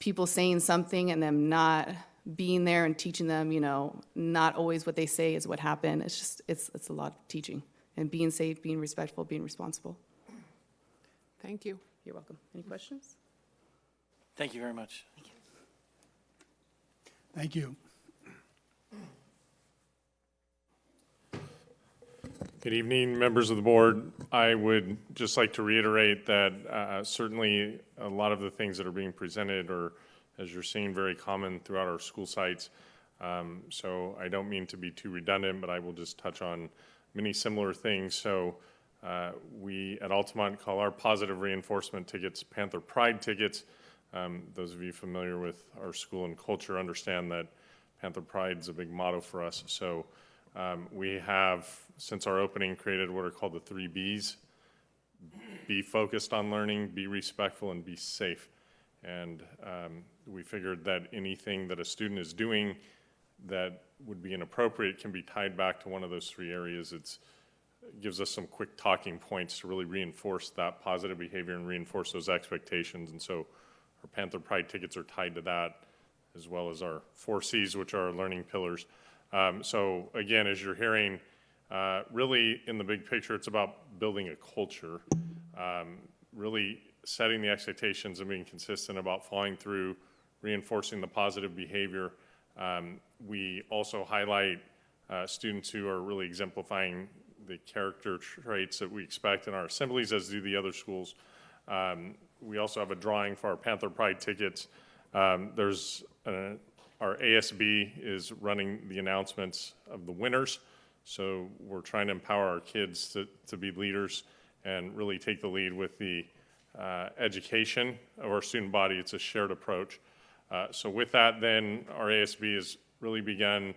people saying something and them not being there and teaching them, not always what they say is what happened. It's just, it's a lot of teaching and being safe, being respectful, being responsible. Thank you. You're welcome. Any questions? Thank you very much. Thank you. Good evening, members of the board. I would just like to reiterate that certainly a lot of the things that are being presented are, as you're seeing, very common throughout our school sites. So I don't mean to be too redundant, but I will just touch on many similar things. So we at Altamont call our positive reinforcement tickets Panther Pride tickets. Those of you familiar with our school and culture understand that Panther Pride is a big motto for us. So we have, since our opening, created what are called the 3 Bs. Be focused on learning, be respectful, and be safe. And we figured that anything that a student is doing that would be inappropriate can be tied back to one of those 3 areas. It gives us some quick talking points to really reinforce that positive behavior and reinforce those expectations. And so our Panther Pride tickets are tied to that, as well as our 4 Cs, which are our learning pillars. So again, as you're hearing, really in the big picture, it's about building a culture, really setting the expectations and being consistent about following through, reinforcing the positive behavior. We also highlight students who are really exemplifying the character traits that we expect in our assemblies, as do the other schools. We also have a drawing for our Panther Pride tickets. Our ASB is running the announcements of the winners. So we're trying to empower our kids to be leaders and really take the lead with the education of our student body. It's a shared approach. So with that, then our ASB has really begun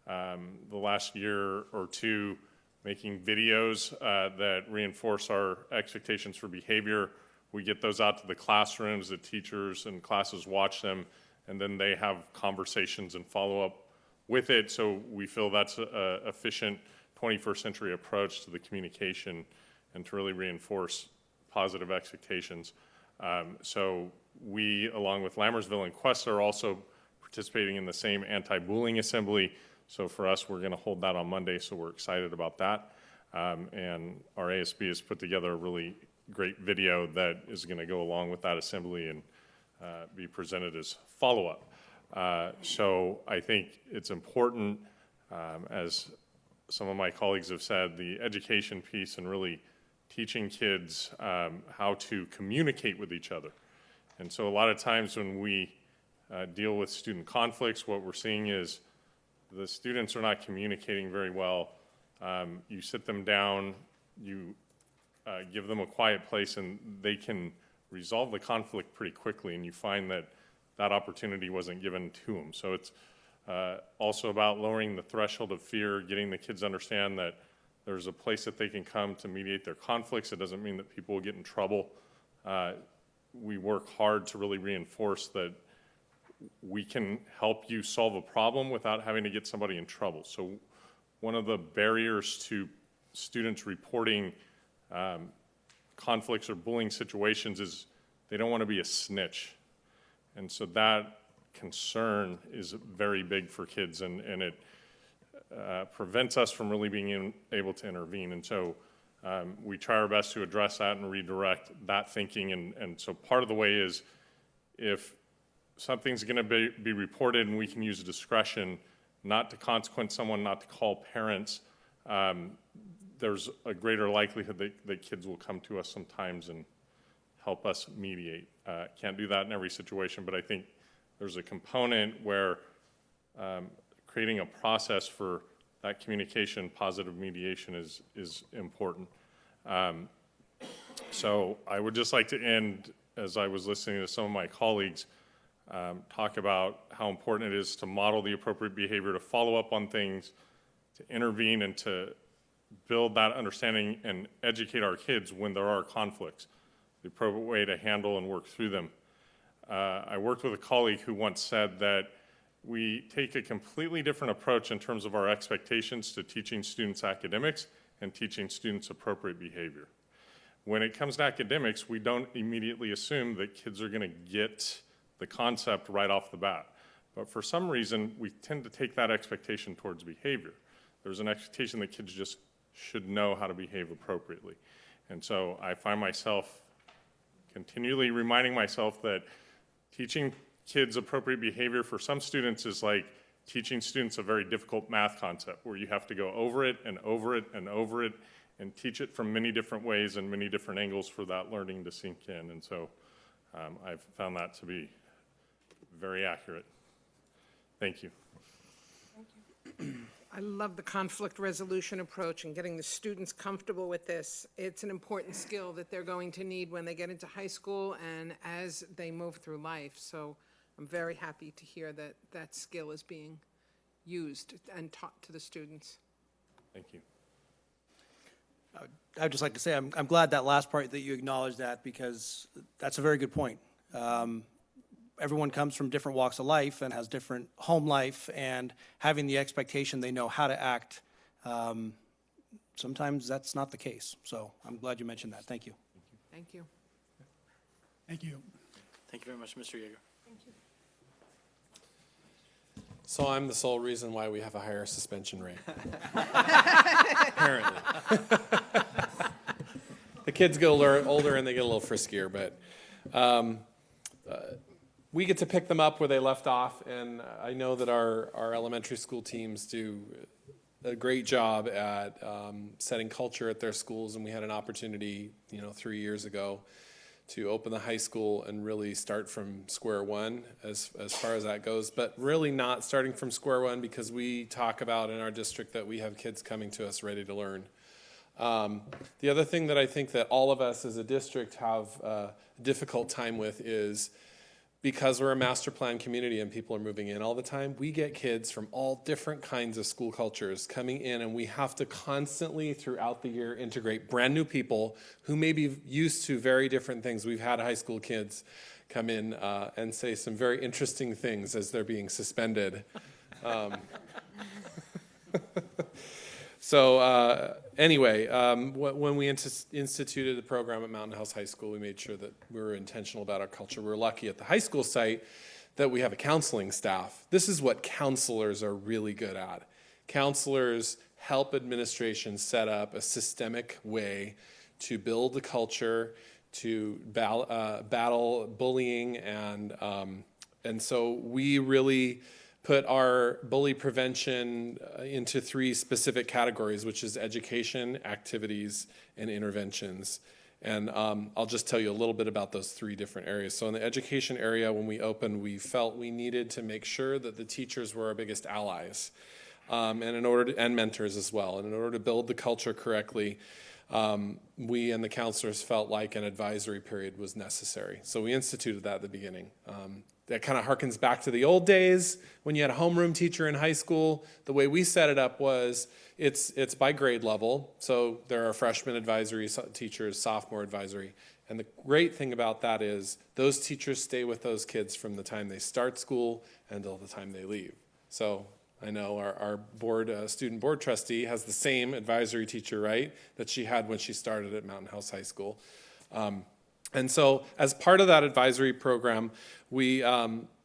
the last year or 2 making videos that reinforce our expectations for behavior. We get those out to the classrooms, the teachers and classes watch them, and then they have conversations and follow up with it. So we feel that's an efficient 21st century approach to the communication and to really reinforce positive expectations. So we, along with Lammersville and Quest, are also participating in the same anti-bullying assembly. So for us, we're going to hold that on Monday, so we're excited about that. And our ASB has put together a really great video that is going to go along with that assembly and be presented as follow-up. So I think it's important, as some of my colleagues have said, the education piece and really teaching kids how to communicate with each other. And so a lot of times when we deal with student conflicts, what we're seeing is the students are not communicating very well. You sit them down, you give them a quiet place, and they can resolve the conflict pretty quickly, and you find that that opportunity wasn't given to them. So it's also about lowering the threshold of fear, getting the kids to understand that there's a place that they can come to mediate their conflicts. It doesn't mean that people will get in trouble. We work hard to really reinforce that we can help you solve a problem without having to get somebody in trouble. So one of the barriers to students reporting conflicts or bullying situations is they don't want to be a snitch. And so that concern is very big for kids, and it prevents us from really being able to intervene. And so we try our best to address that and redirect that thinking. And so part of the way is if something's going to be reported and we can use discretion not to consequence someone, not to call parents, there's a greater likelihood that kids will come to us sometimes and help us mediate. Can't do that in every situation, but I think there's a component where creating a process for that communication, positive mediation is important. So I would just like to end, as I was listening to some of my colleagues talk about how important it is to model the appropriate behavior, to follow up on things, to intervene, and to build that understanding and educate our kids when there are conflicts, the appropriate way to handle and work through them. I worked with a colleague who once said that we take a completely different approach in terms of our expectations to teaching students academics and teaching students appropriate behavior. When it comes to academics, we don't immediately assume that kids are going to get the concept right off the bat. But for some reason, we tend to take that expectation towards behavior. There's an expectation that kids just should know how to behave appropriately. And so I find myself continually reminding myself that teaching kids appropriate behavior for some students is like teaching students a very difficult math concept where you have to go over it and over it and over it and teach it from many different ways and many different angles for that learning to sink in. And so I've found that to be very accurate. Thank you. I love the conflict resolution approach and getting the students comfortable with this. It's an important skill that they're going to need when they get into high school and as they move through life. So I'm very happy to hear that that skill is being used and taught to the students. Thank you. I'd just like to say I'm glad that last part that you acknowledged that, because that's a very good point. Everyone comes from different walks of life and has different home life, and having the expectation they know how to act, sometimes that's not the case. So I'm glad you mentioned that. Thank you. Thank you. Thank you. Thank you very much, Mr. Yeager. Thank you. So I'm the sole reason why we have a higher suspension rate. Apparently. The kids get older and they get a little friskier, but we get to pick them up where they left off, and I know that our elementary school teams do a great job at setting culture at their schools, and we had an opportunity, 3 years ago to open the high school and really start from square one as far as that goes, but really not starting from square one, because we talk about in our district that we have kids coming to us ready to learn. The other thing that I think that all of us as a district have a difficult time with is, because we're a master plan community and people are moving in all the time, we get kids from all different kinds of school cultures coming in, and we have to constantly throughout the year integrate brand new people who may be used to very different things. We've had high school kids come in and say some very interesting things as they're being suspended. So anyway, when we instituted the program at Mountain House High School, we made sure that we were intentional about our culture. We're lucky at the high school site that we have a counseling staff. This is what counselors are really good at. Counselors help administration set up a systemic way to build the culture, to battle bullying, and so we really put our bully prevention into 3 specific categories, which is education, activities, and interventions. And I'll just tell you a little bit about those 3 different areas. So in the education area, when we opened, we felt we needed to make sure that the teachers were our biggest allies, and mentors as well. And in order to build the culture correctly, we and the counselors felt like an advisory period was necessary. So we instituted that at the beginning. That kind of harkens back to the old days when you had a homeroom teacher in high school. The way we set it up was it's by grade level. So there are freshman advisory teachers, sophomore advisory. And the great thing about that is those teachers stay with those kids from the time they start school until the time they leave. So I know our student board trustee has the same advisory teacher, right, that she had when she started at Mountain House High School. And so as part of that advisory program, we,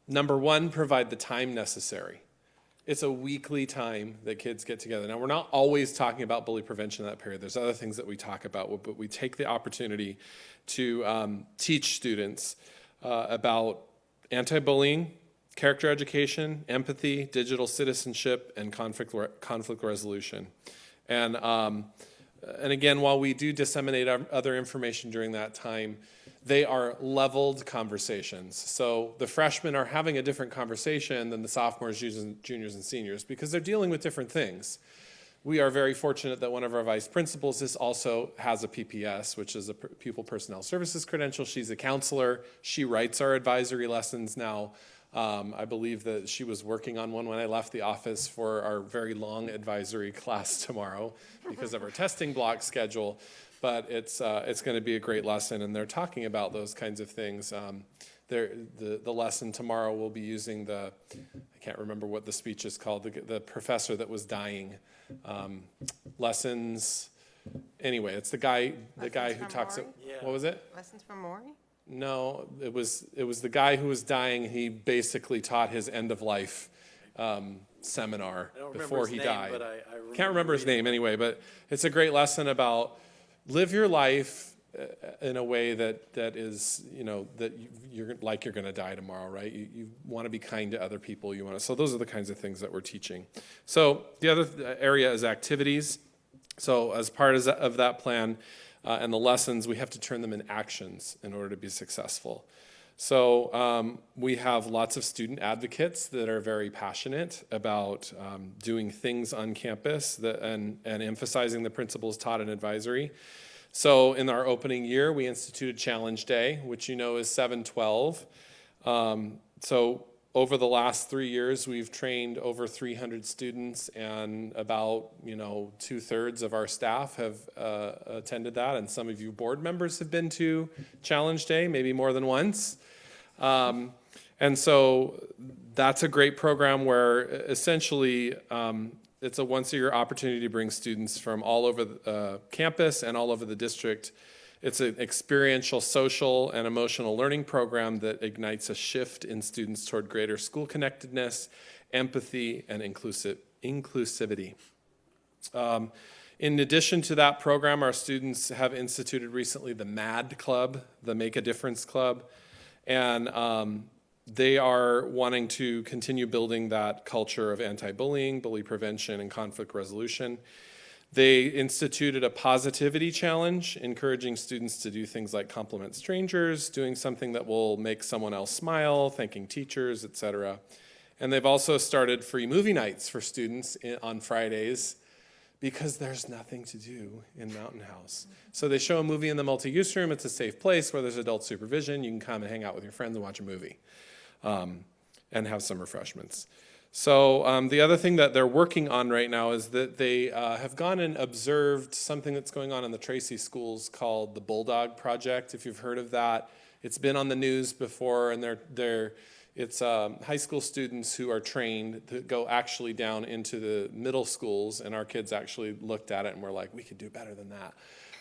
number one, provide the time necessary. It's a weekly time that kids get together. Now, we're not always talking about bully prevention in that period. There's other things that we talk about, but we take the opportunity to teach students about anti-bullying, character education, empathy, digital citizenship, and conflict resolution. And again, while we do disseminate other information during that time, they are leveled conversations. So the freshmen are having a different conversation than the sophomores, juniors, and seniors because they're dealing with different things. We are very fortunate that one of our vice principals also has a PPS, which is a Pupil Personnel Services credential. She's a counselor. She writes our advisory lessons now. I believe that she was working on one when I left the office for our very long advisory class tomorrow because of our testing block schedule. But it's going to be a great lesson, and they're talking about those kinds of things. The lesson tomorrow will be using I can't remember what the speech is called, the professor that was dying. Lessons. Anyway, it's the guy who talks. Yeah. What was it? Lessons from Maury? No, it was the guy who was dying. He basically taught his end of life seminar before he died. But I Can't remember his name anyway, but it's a great lesson about live your life in a way that is, that you're like you're going to die tomorrow, right? You want to be kind to other people. So those are the kinds of things that we're teaching. So the other area is activities. So as part of that plan and the lessons, we have to turn them in actions in order to be successful. So we have lots of student advocates that are very passionate about doing things on campus and emphasizing the principles taught in advisory. So in our opening year, we instituted Challenge Day, which is 7/12. So over the last 3 years, we've trained over 300 students, and about 2/3 of our staff have attended that, and some of you board members have been to Challenge Day, maybe more than once. And so that's a great program where essentially it's a once-a-year opportunity to bring students from all over the campus and all over the district. It's an experiential, social, and emotional learning program that ignites a shift in students toward greater school connectedness, empathy, and inclusivity. In addition to that program, our students have instituted recently the MAD Club, the Make a Difference Club, and they are wanting to continue building that culture of anti-bullying, bully prevention, and conflict resolution. They instituted a positivity challenge, encouraging students to do things like compliment strangers, doing something that will make someone else smile, thanking teachers, etc. And they've also started free movie nights for students on Fridays because there's nothing to do in Mountain House. So they show a movie in the multi-use room. It's a safe place where there's adult supervision. You can come and hang out with your friends and watch a movie and have some refreshments. So the other thing that they're working on right now is that they have gone and observed something that's going on in the Tracy schools called the Bulldog Project, if you've heard of that. It's been on the news before, and it's high school students who are trained to go actually down into the middle schools, and our kids actually looked at it and were like, we could do better than that,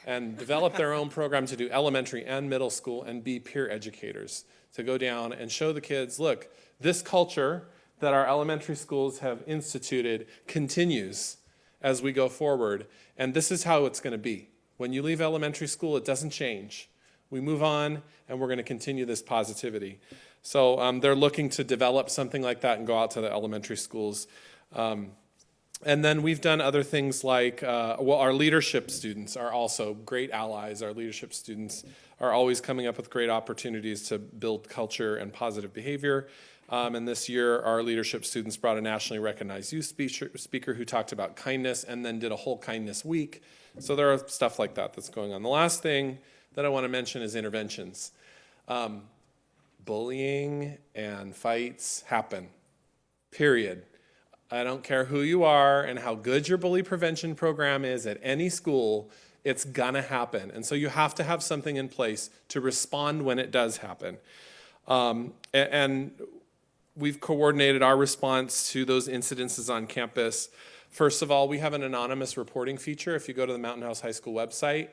and develop their own program to do elementary and middle school and be peer educators, to go down and show the kids, look, this culture that our elementary schools have instituted continues as we go forward, and this is how it's going to be. When you leave elementary school, it doesn't change. We move on, and we're going to continue this positivity. So they're looking to develop something like that and go out to the elementary schools. And then we've done other things like, our leadership students are also great allies. Our leadership students are always coming up with great opportunities to build culture and positive behavior. And this year, our leadership students brought a nationally recognized youth speaker who talked about kindness and then did a whole kindness week. So there are stuff like that that's going on. The last thing that I want to mention is interventions. Bullying and fights happen, period. I don't care who you are and how good your bully prevention program is at any school, it's gonna happen. And so you have to have something in place to respond when it does happen. And we've coordinated our response to those incidences on campus. First of all, we have an anonymous reporting feature. If you go to the Mountain House High School website,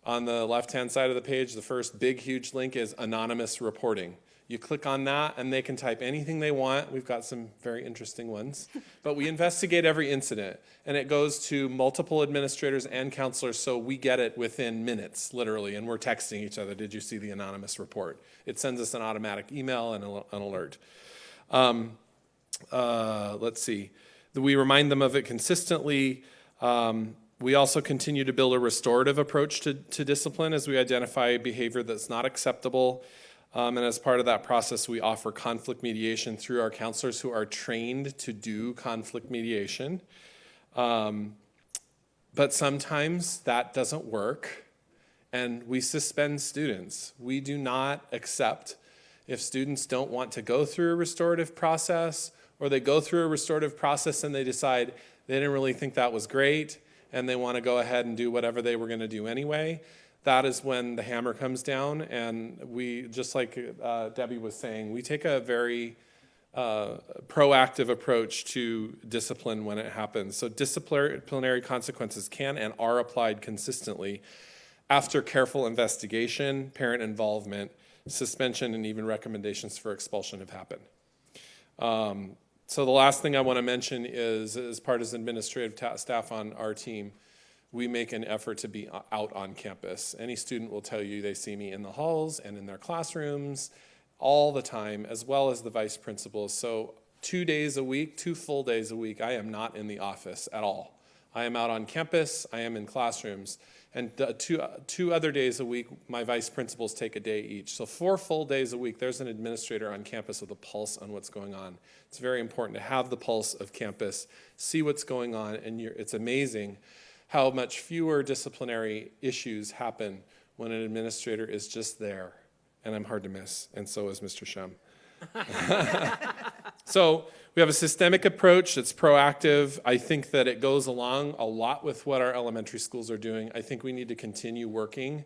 on the left-hand side of the page, the first big, huge link is anonymous reporting. You click on that, and they can type anything they want. We've got some very interesting ones. But we investigate every incident, and it goes to multiple administrators and counselors, so we get it within minutes, literally, and we're texting each other, did you see the anonymous report? It sends us an automatic email and an alert. Let's see. We remind them of it consistently. We also continue to build a restorative approach to discipline as we identify behavior that's not acceptable. And as part of that process, we offer conflict mediation through our counselors who are trained to do conflict mediation. But sometimes that doesn't work, and we suspend students. We do not accept if students don't want to go through a restorative process, or they go through a restorative process and they decide they didn't really think that was great, and they want to go ahead and do whatever they were going to do anyway. That is when the hammer comes down, and we, just like Debbie was saying, we take a very proactive approach to discipline when it happens. So disciplinary consequences can and are applied consistently after careful investigation, parent involvement, suspension and even recommendations for expulsion have happened. So the last thing I want to mention is, as part of administrative staff on our team, we make an effort to be out on campus. Any student will tell you they see me in the halls and in their classrooms all the time, as well as the vice principals. So 2 days a week, 2 full days a week, I am not in the office at all. I am out on campus, I am in classrooms, and two other days a week, my vice principals take a day each. So 4 full days a week, there's an administrator on campus with a pulse on what's going on. It's very important to have the pulse of campus, see what's going on, and it's amazing how much fewer disciplinary issues happen when an administrator is just there. And I'm hard to miss, and so is Mr. Shum. So we have a systemic approach that's proactive. I think that it goes along a lot with what our elementary schools are doing. I think we need to continue working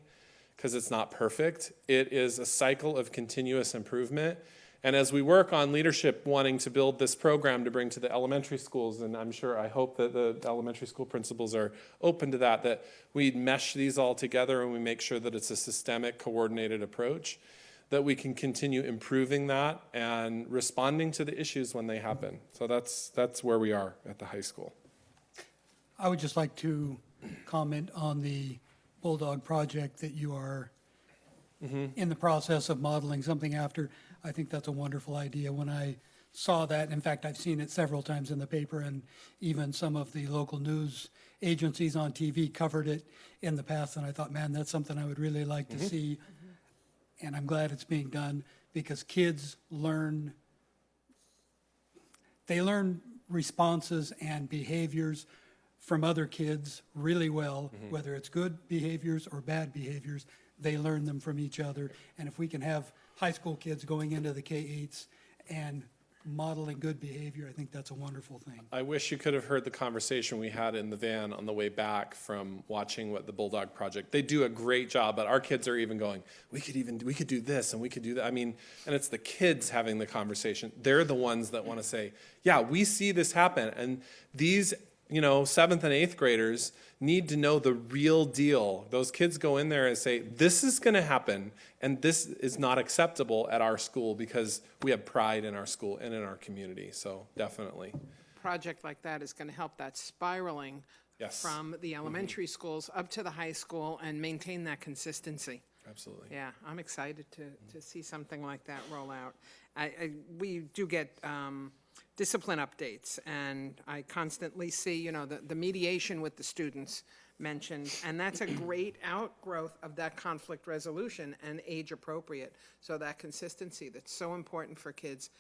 because it's not perfect. It is a cycle of continuous improvement. And as we work on leadership wanting to build this program to bring to the elementary schools, and I hope that the elementary school principals are open to that we mesh these all together and we make sure that it's a systemic, coordinated approach, that we can continue improving that and responding to the issues when they happen. So that's where we are at the high school. I would just like to comment on the Bulldog project that you are in the process of modeling something after. I think that's a wonderful idea. When I saw that, in fact, I've seen it several times in the paper, and even some of the local news agencies on TV covered it in the past, and I thought, man, that's something I would really like to see. And I'm glad it's being done because kids learn responses and behaviors from other kids really well, whether it's good behaviors or bad behaviors. They learn them from each other. And if we can have high school kids going into the K-8s and modeling good behavior, I think that's a wonderful thing. I wish you could have heard the conversation we had in the van on the way back from watching the Bulldog Project. They do a great job, but our kids are even going, we could do this and we could do that. I mean, and it's the kids having the conversation. They're the ones that want to say, yeah, we see this happen. And these 7th and 8th graders need to know the real deal. Those kids go in there and say, this is going to happen, and this is not acceptable at our school because we have pride in our school and in our community. So definitely. A project like that is going to help that spiraling from the elementary schools up to the high school and maintain that consistency. Absolutely. Yeah, I'm excited to see something like that roll out. We do get discipline updates, and I constantly see, the mediation with the students mentioned, and that's a great outgrowth of that conflict resolution and age appropriate. So that consistency that's so important for kids,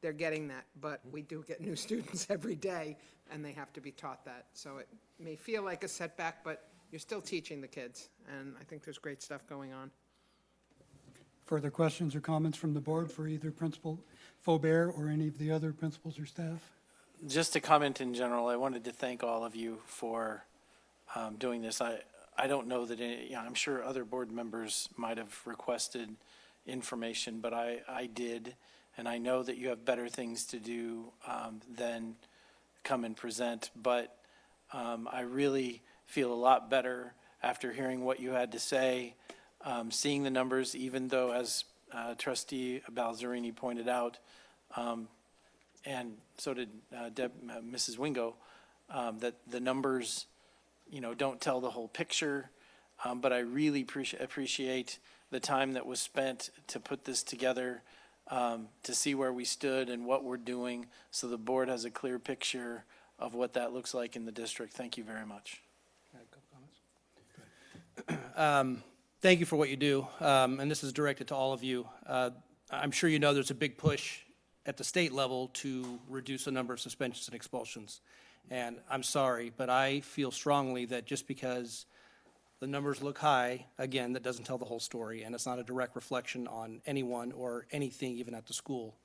they're getting that, but we do get new students every day, and they have to be taught that. So it may feel like a setback, but you're still teaching the kids, and I think there's great stuff going on. Further questions or comments from the board for either Principal Faubert or any of the other principals or staff? Just to comment in general, I wanted to thank all of you for doing this. I don't know that I'm sure other board members might have requested information, but I did, and I know that you have better things to do than come and present. But I really feel a lot better after hearing what you had to say. Seeing the numbers, even though, as Trustee Balzerini pointed out, and so did Mrs. Wingo, that the numbers, don't tell the whole picture. But I really appreciate the time that was spent to put this together, to see where we stood and what we're doing, so the board has a clear picture of what that looks like in the district. Thank you very much. Thank you for what you do, and this is directed to all of you. I'm sure you know there's a big push at the state level to reduce the number of suspensions and expulsions. And I'm sorry, but I feel strongly that just because the numbers look high, again, that doesn't tell the whole story, and it's not a direct reflection on anyone or anything, even at the school.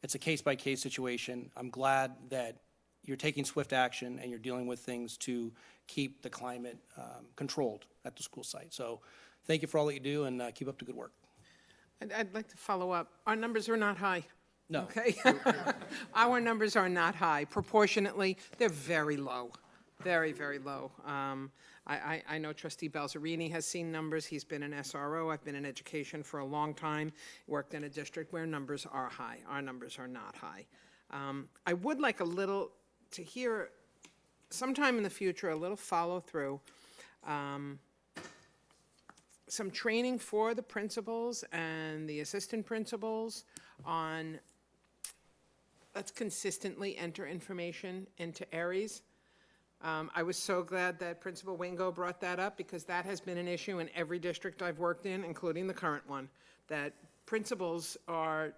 It's a case-by-case situation. I'm glad that you're taking swift action and you're dealing with things to keep the climate controlled at the school site. So thank you for all that you do, and keep up the good work. I'd like to follow up. Our numbers are not high. No. Okay? Our numbers are not high. Proportionately, they're very low. very, very low. I know Trustee Balzerini has seen numbers. He's been an SRO. I've been in education for a long time, worked in a district where numbers are high. Our numbers are not high. I would like a little to hear, sometime in the future, a little follow-through, some training for the principals and the assistant principals on, let's consistently enter information into Aries. I was so glad that Principal Wingo brought that up, because that has been an issue in every district I've worked in, including the current one, that principals are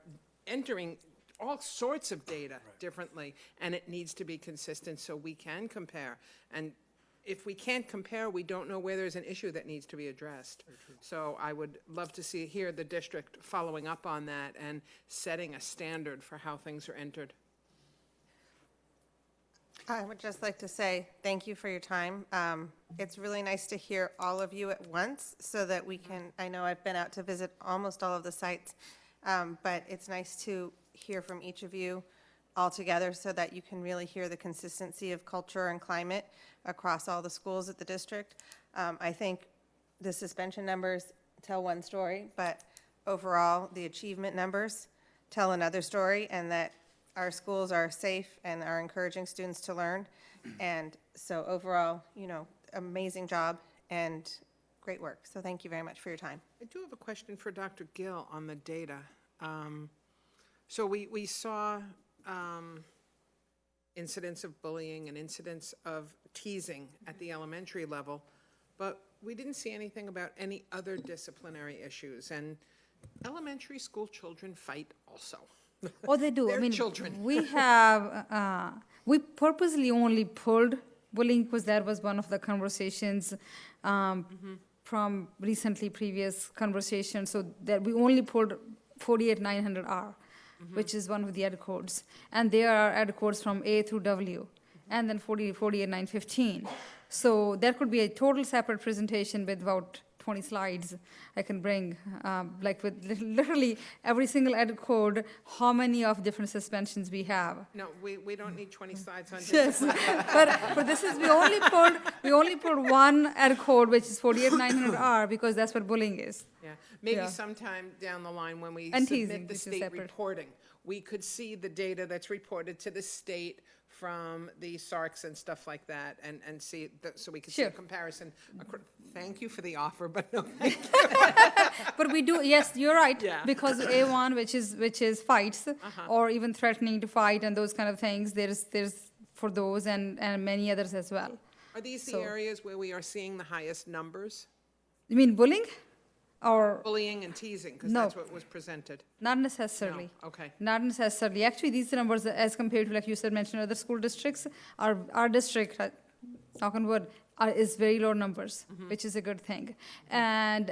entering all sorts of data differently, and it needs to be consistent so we can compare. And if we can't compare, we don't know where there's an issue that needs to be addressed. So I would love to hear the district following up on that and setting a standard for how things are entered. I would just like to say thank you for your time. It's really nice to hear all of you at once so that we can, I know I've been out to visit almost all of the sites, but it's nice to hear from each of you all together so that you can really hear the consistency of culture and climate across all the schools at the district. I think the suspension numbers tell one story, but overall the achievement numbers tell another story, and that our schools are safe and are encouraging students to learn. And so overall, you know, amazing job and great work. So thank you very much for your time. I do have a question for Dr. Gill on the data. So we saw incidents of bullying and incidents of teasing at the elementary level, but we didn't see anything about any other disciplinary issues. And elementary school children fight also. Oh, they do. They're I mean, children. we have, we purposely only pulled bullying because that was one of the conversations from recently previous conversations. So that we only pulled 48900R, which is one of the ed codes. And there are ed codes from A through W, and then 48915. So there could be a total separate presentation with about 20 slides I can bring, like with literally every single ed code, how many of different suspensions we have. No, we don't need 20 slides on Yes, discipline. but this is, we only pulled one ed code, which is 48900R, because that's what bullying is. Yeah, maybe Yeah. sometime down the line when we And submit teasing, the which is state separate. reporting, we could see the data that's reported to the state from the SARCs and stuff like that, and see, so we could see a Sure. comparison. Thank you for the offer, but no, thank you. But we do, yes, you're right, Yeah. because A1, which is fights, or even threatening to fight and those kind of things, there's for those and many others as well. Are these the So- areas where we are seeing the highest numbers? You mean bullying? Or Bullying and teasing, because No. that's what was presented. not necessarily. No, okay. Not necessarily. Actually, these numbers, as compared to, like you said, mentioned other school districts, our district, knock on wood, is very low numbers, which is a good thing. And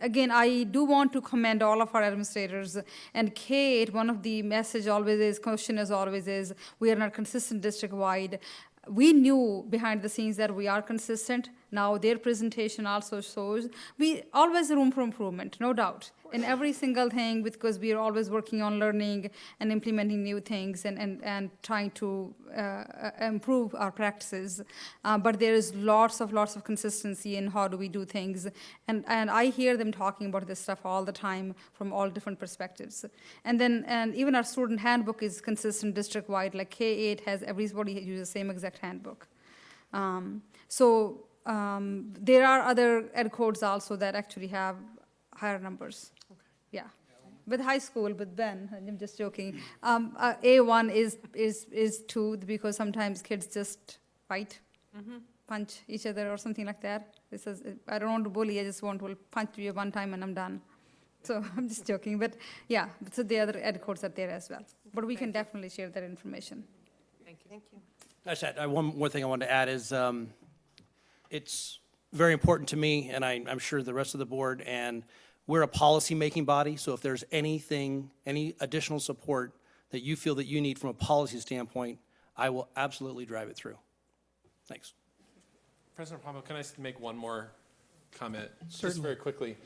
again, I do want to commend all of our administrators. And Kate, one of the message always is, question as always is, we are not consistent district-wide. We knew behind the scenes that we are consistent. Now their presentation also shows we always room for improvement, no doubt, in every single thing, because we are always working on learning and implementing new things and trying to improve our practices. But there is lots of consistency in how do we do things. And I hear them talking about this stuff all the time from all different perspectives. And even our student handbook is consistent district-wide, like K-8 has, everybody uses the same exact handbook. There are other ed codes also that actually have higher numbers. Okay. Yeah. With high school, with Ben, I'm just joking. A1 is 2 because sometimes kids just fight, punch each other or something like that. This is, I don't want to bully, I just want to punch you one time and I'm done. So I'm just joking, but yeah, so the other ed codes are there as well. But we can definitely share that information. Thank you. Thank you. I said, one more thing I wanted to add is it's very important to me, and I'm sure the rest of the board, and we're a policy-making body, so if there's anything, any additional support that you feel that you need from a policy standpoint, I will absolutely drive it through. Thanks. President Pombo, can I make one more comment? Just very quickly.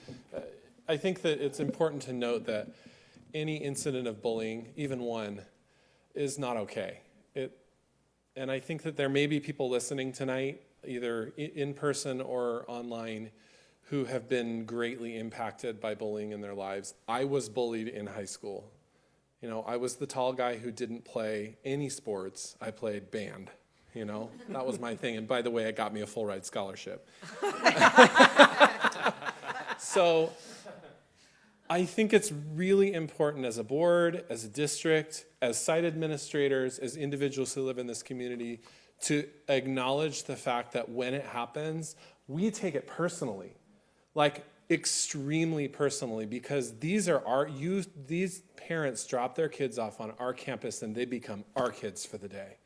I think that it's important to note that any incident of bullying, even one, is not okay. And I think that there may be people listening tonight, either in person or online, who have been greatly impacted by bullying in their lives. I was bullied in high school. You know, I was the tall guy who didn't play any sports. I played band, you know, that was my thing. And by the way, it got me a full ride scholarship. So I think it's really important as a board, as a district, as site administrators, as individuals who live in this community, to acknowledge the fact that when it happens, we take it personally, like extremely personally, because these parents drop their kids off on our campus and they become our kids for the day.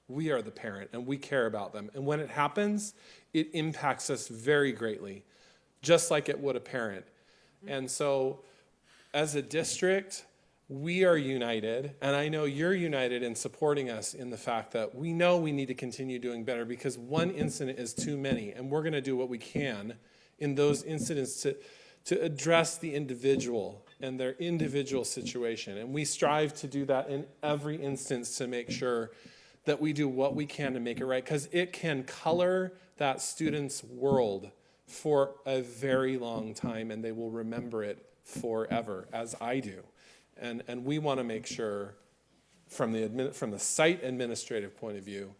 We are the parent and we care about them. And when it happens, it impacts us very greatly, just like it would a parent. And so as a district, we are united, and I know you're united in supporting us in the fact that we know we need to continue doing better, because one incident is too many, and we're going to do what we can in those incidents to address the individual and their individual situation. And we strive to do that in every instance to make sure that we do what we can to make it right, because it can color that student's world for a very long time, and they will remember it forever, as I do. And we want to make sure, from the site administrative point of view,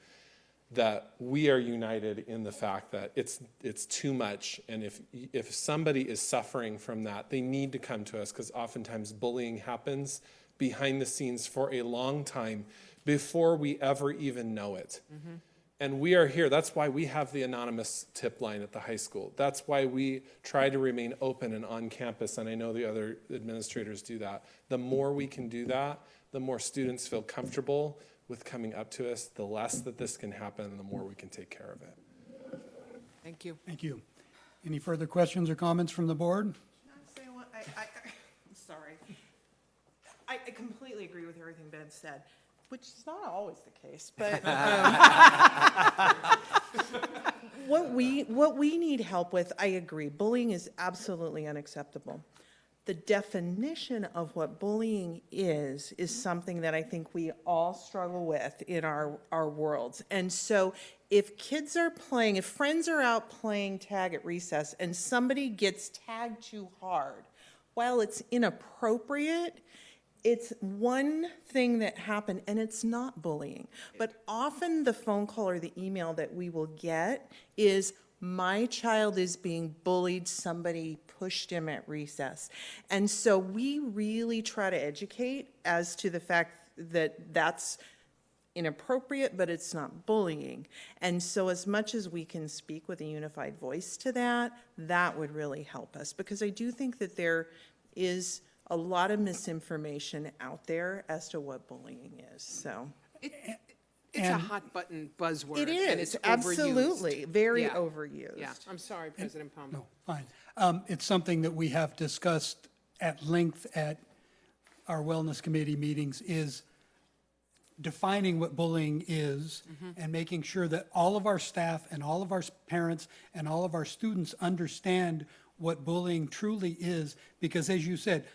that we are united in the fact that it's too much, and if somebody is suffering from that, they need to come to us, because oftentimes bullying happens behind the scenes for a long time before we ever even know it. Mm-hmm. And we are here. That's why we have the anonymous tip line at the high school. That's why we try to remain open and on campus, and I know the other administrators do that. The more we can do that, the more students feel comfortable with coming up to us, the less that this can happen, and the more we can take care of it. Thank you. Thank you. Any further questions or comments from the board? I'm sorry. I completely agree with everything Ben said, which is not always the case, but what we need help with, I agree. Bullying is absolutely unacceptable. The definition of what bullying is something that I think we all struggle with in our worlds. And so if friends are out playing tag at recess and somebody gets tagged too hard, while it's inappropriate, it's one thing that happened, and it's not bullying. But often the phone call or the email that we will get is, my child is being bullied, somebody pushed him at recess. And so we really try to educate as to the fact that that's inappropriate, but it's not bullying. And so as much as we can speak with a unified voice to that would really help us, because I do think that there is a lot of misinformation out there as to what bullying is. So It's a hot button buzzword. it is, and it's absolutely overused. very Yeah. overused. Yeah, I'm sorry, President Palmer. No, fine. It's something that we have discussed at length at our wellness committee meetings, is defining what bullying is and making sure that all of our staff and all of our parents and all of our students understand what bullying truly is. Because as you said,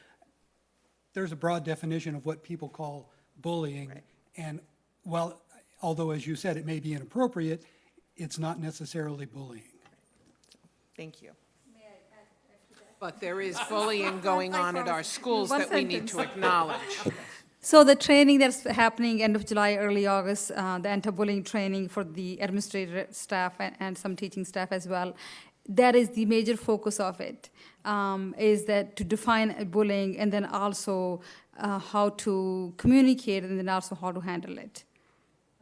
there's a broad definition of what people call bullying. Right. And although, as you said, it may be inappropriate, it's not necessarily bullying. Thank you. But there is bullying going on at our schools that we need to acknowledge. So the training that's happening end of July, early August, the anti-bullying training for the administrative staff and some teaching staff as well, that is the major focus of it, is that to define bullying, and then also how to communicate, and then also how to handle it.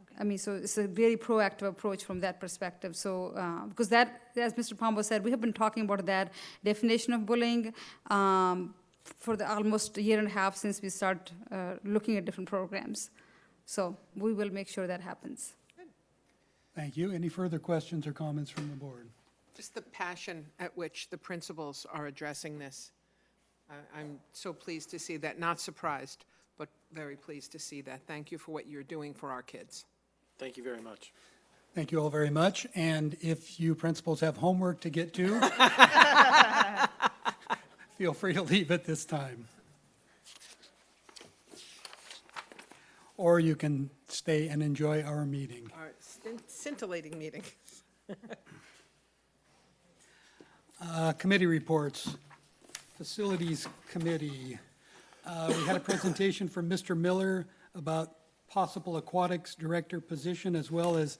Okay. I mean, so it's a very proactive approach from that perspective. So, because that, as Mr. Pombo said, we have been talking about that definition of bullying for the almost a year and a half since we started looking at different programs. So we will make sure that happens. Good. Thank you. Any further questions or comments from the board? Just the passion at which the principals are addressing this. I'm so pleased to see that. Not surprised, but very pleased to see that. Thank you for what you're doing for our kids. Thank you very much. Thank you all very much. And if you principals have homework to get to, feel free to leave at this time. Or you can stay and enjoy our meeting. Our scintillating meeting. Committee reports. Facilities Committee. We had a presentation from Mr. Miller about possible aquatics director position, as well as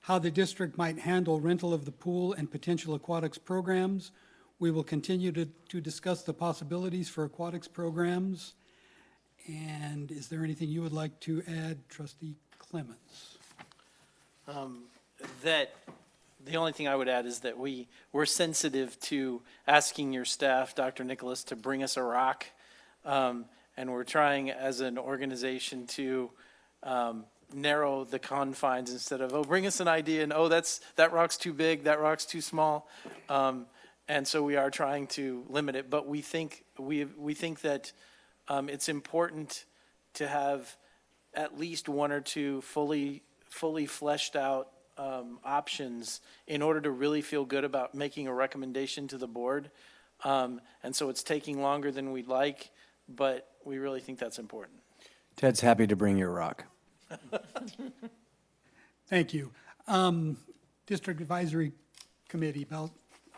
how the district might handle rental of the pool and potential aquatics programs. We will continue to discuss the possibilities for aquatics programs. And is there anything you would like to add, Trustee Clements? That the only thing I would add is that we're sensitive to asking your staff, Dr. Nicholas, to bring us a rock. And we're trying as an organization to narrow the confines instead of, oh, bring us an idea, and oh, that rock's too big, that rock's too small. And so we are trying to limit it, but we think that it's important to have at least one or two fully fleshed out options in order to really feel good about making a recommendation to the board. And so it's taking longer than we'd like, but we really think that's important. Ted's happy to bring you a rock. Thank you. District Advisory Committee,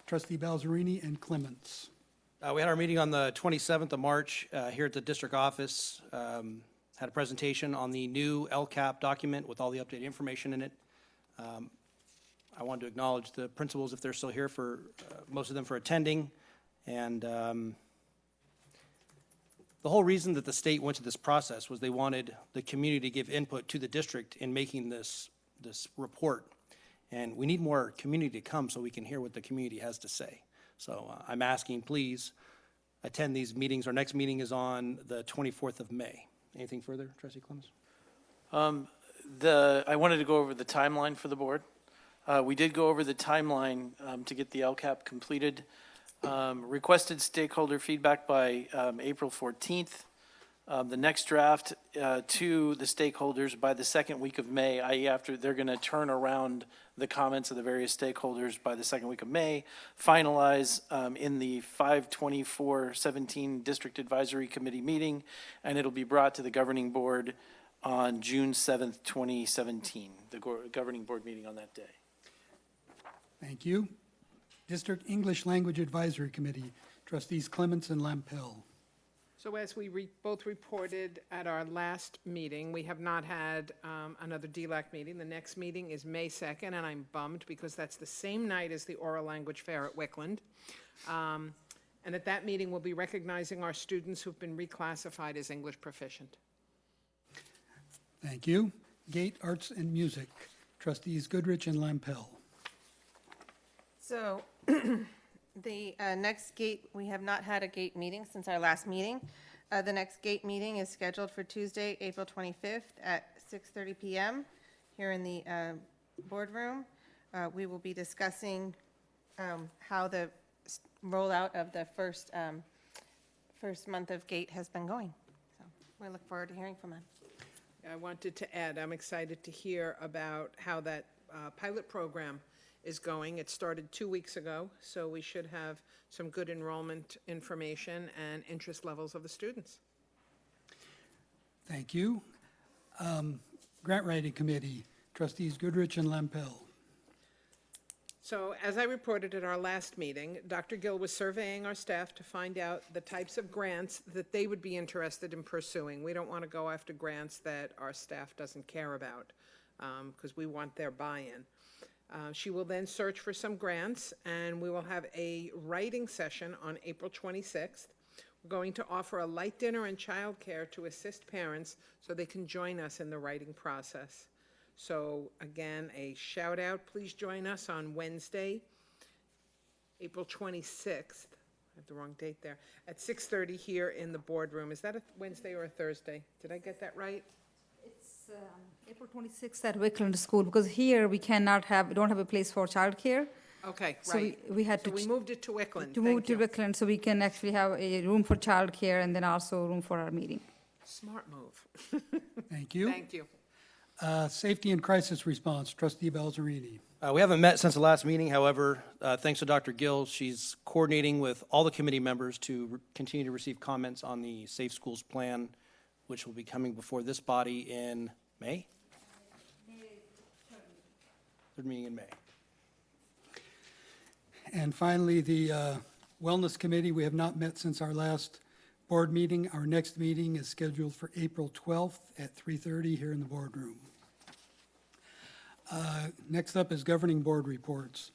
Trustee Balzerini and Clements. We had our meeting on the 27th of March here at the district office. Had a presentation on the new LCAP document with all the updated information in it. I wanted to acknowledge the principals, if they're still here, for most of them for attending. And the whole reason that the state went to this process was they wanted the community to give input to the district in making this report. And we need more community to come so we can hear what the community has to say. So I'm asking, please attend these meetings. Our next meeting is on the 24th of May. Anything further, Trustee Clements? I wanted to go over the timeline for the board. We did go over the timeline to get the LCAP completed. Requested stakeholder feedback by April 14th. The next draft to the stakeholders by the second week of May, i.e. after they're going to turn around the comments of the various stakeholders by the second week of May, finalize in the 5/24/17 District Advisory Committee meeting, and it'll be brought to the governing board on June 7th, 2017, the governing board meeting on that day. Thank you. District English Language Advisory Committee, Trustees Clements and Lampel. So as we both reported at our last meeting, we have not had another DLAC meeting. The next meeting is May 2nd, and I'm bummed because that's the same night as the Oral Language Fair at Wickland. And at that meeting, we'll be recognizing our students who've been reclassified as English proficient. Thank you. Gate Arts and Music, Trustees Goodrich and Lampel. So the next gate, we have not had a gate meeting since our last meeting. The next gate meeting is scheduled for Tuesday, April 25th at 6:30 p.m. here in the boardroom. We will be discussing how the rollout of the first month of gate has been going. So we look forward to hearing from them. I wanted to add, I'm excited to hear about how that pilot program is going. It started 2 weeks ago, so we should have some good enrollment information and interest levels of the students. Thank you. Grant Writing Committee, Trustees Goodrich and Lampel. So as I reported at our last meeting, Dr. Gill was surveying our staff to find out the types of grants that they would be interested in pursuing. We don't want to go after grants that our staff doesn't care about because we want their buy-in. She will then search for some grants, and we will have a writing session on April 26th. We're going to offer a light dinner and childcare to assist parents so they can join us in the writing process. So again, a shout out, please join us on Wednesday, April 26th. I have the wrong date there, at 6:30 here in the boardroom. Is that a Wednesday or a Thursday? Did I get that right? It's April 26th at Wickland School, because here we don't have a place for childcare. Okay, So right. we had So to we moved it to Wickland. to Thank move to you. Wickland, so we can actually have a room for childcare and then also a room for our meeting. Smart move. Thank you. Thank you. Safety and Crisis Response, Trustee Balzerini. We haven't met since the last meeting. However, thanks to Dr. Gill, she's coordinating with all the committee members to continue to receive comments on the Safe Schools Plan, which will be coming before this body in May. third meeting in May. And finally, the Wellness Committee, we have not met since our last board meeting. Our next meeting is scheduled for April 12th at 3:30 here in the boardroom. Next up is governing board reports.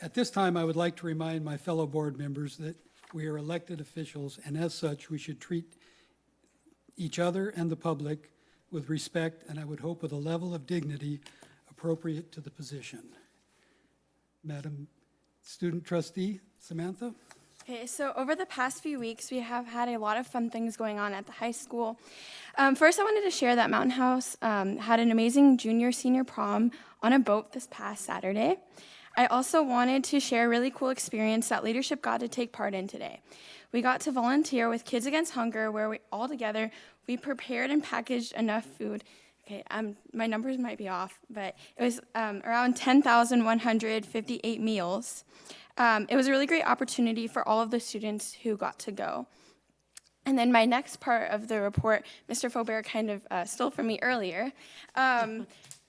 At this time, I would like to remind my fellow board members that we are elected officials, and as such, we should treat each other and the public with respect, and I would hope with a level of dignity appropriate to the position. Madam Student Trustee Samantha? Okay, so over the past few weeks, we have had a lot of fun things going on at the high school. First, I wanted to share that Mountain House had an amazing junior-senior prom on a boat this past Saturday. I also wanted to share a really cool experience that leadership got to take part in today. We got to volunteer with Kids Against Hunger, where we prepared and packaged enough food. Okay, my numbers might be off, but it was around 10,158 meals. It was a really great opportunity for all of the students who got to go. And then my next part of the report, Mr. Faubert kind of stole from me earlier.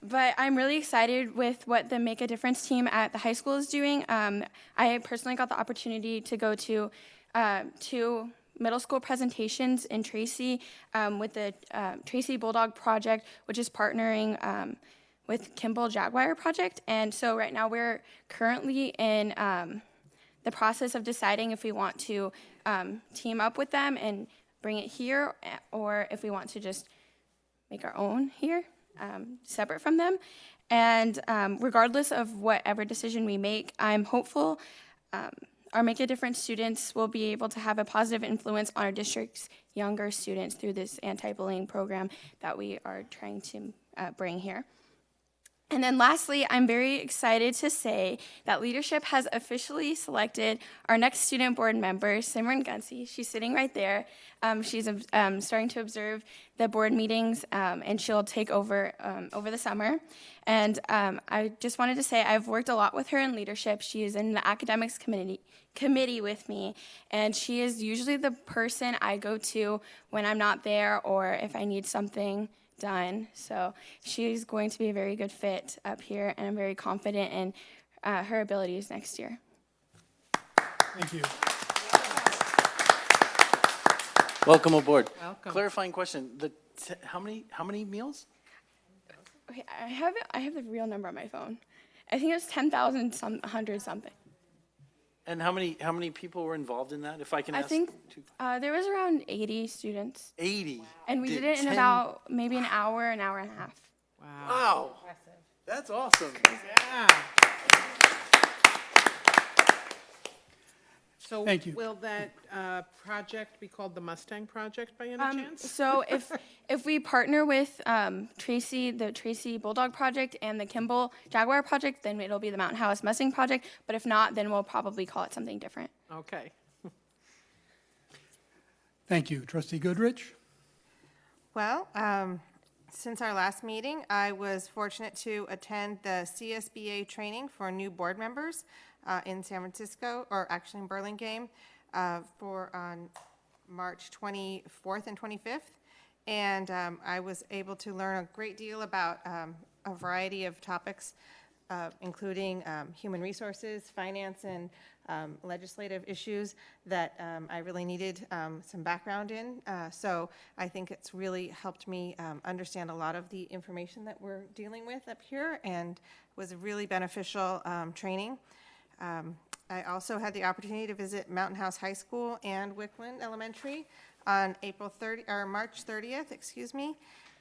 But I'm really excited with what the Make a Difference team at the high school is doing. I personally got the opportunity to go to 2 middle school presentations in Tracy with the Tracy Bulldog Project, which is partnering with Kimball Jaguar Project. And so right now we're currently in the process of deciding if we want to team up with them and bring it here, or if we want to just make our own here, separate from them. And regardless of whatever decision we make, I'm hopeful our Make a Difference students will be able to have a positive influence on our district's younger students through this anti-bullying program that we are trying to bring here. And then lastly, I'm very excited to say that leadership has officially selected our next student board member, Simran Gunsi. She's sitting right there. She's starting to observe the board meetings, and she'll take over over the summer. And I just wanted to say I've worked a lot with her in leadership. She is in the academics committee with me, and she is usually the person I go to when I'm not there or if I need something done. So she's going to be a very good fit up here, and I'm very confident in her abilities next year. Thank you. Welcome aboard. Welcome. Clarifying question: how many meals? Okay, I have the real number on my phone. I think it was 10,100 something. And how many people were involved in that? If I can ask. I think there was around 80 students. 80. And we did it in about maybe an hour and a half. Wow. That's awesome. Yeah. So Thank you. will that project be called the Mustang Project by any chance? So if we partner with Tracy, the Tracy Bulldog Project, and the Kimball Jaguar Project, then it'll be the Mountain House Mustang Project. But if not, then we'll probably call it something different. Okay. Thank you. Trustee Goodrich? Well, since our last meeting, I was fortunate to attend the CSBA training for new board members in San Francisco, or actually in Burlingame, on March 24th and 25th. And I was able to learn a great deal about a variety of topics, including human resources, finance, and legislative issues that I really needed some background in. So I think it's really helped me understand a lot of the information that we're dealing with up here, and was a really beneficial training. I also had the opportunity to visit Mountain House High School and Wickland Elementary on March 30th,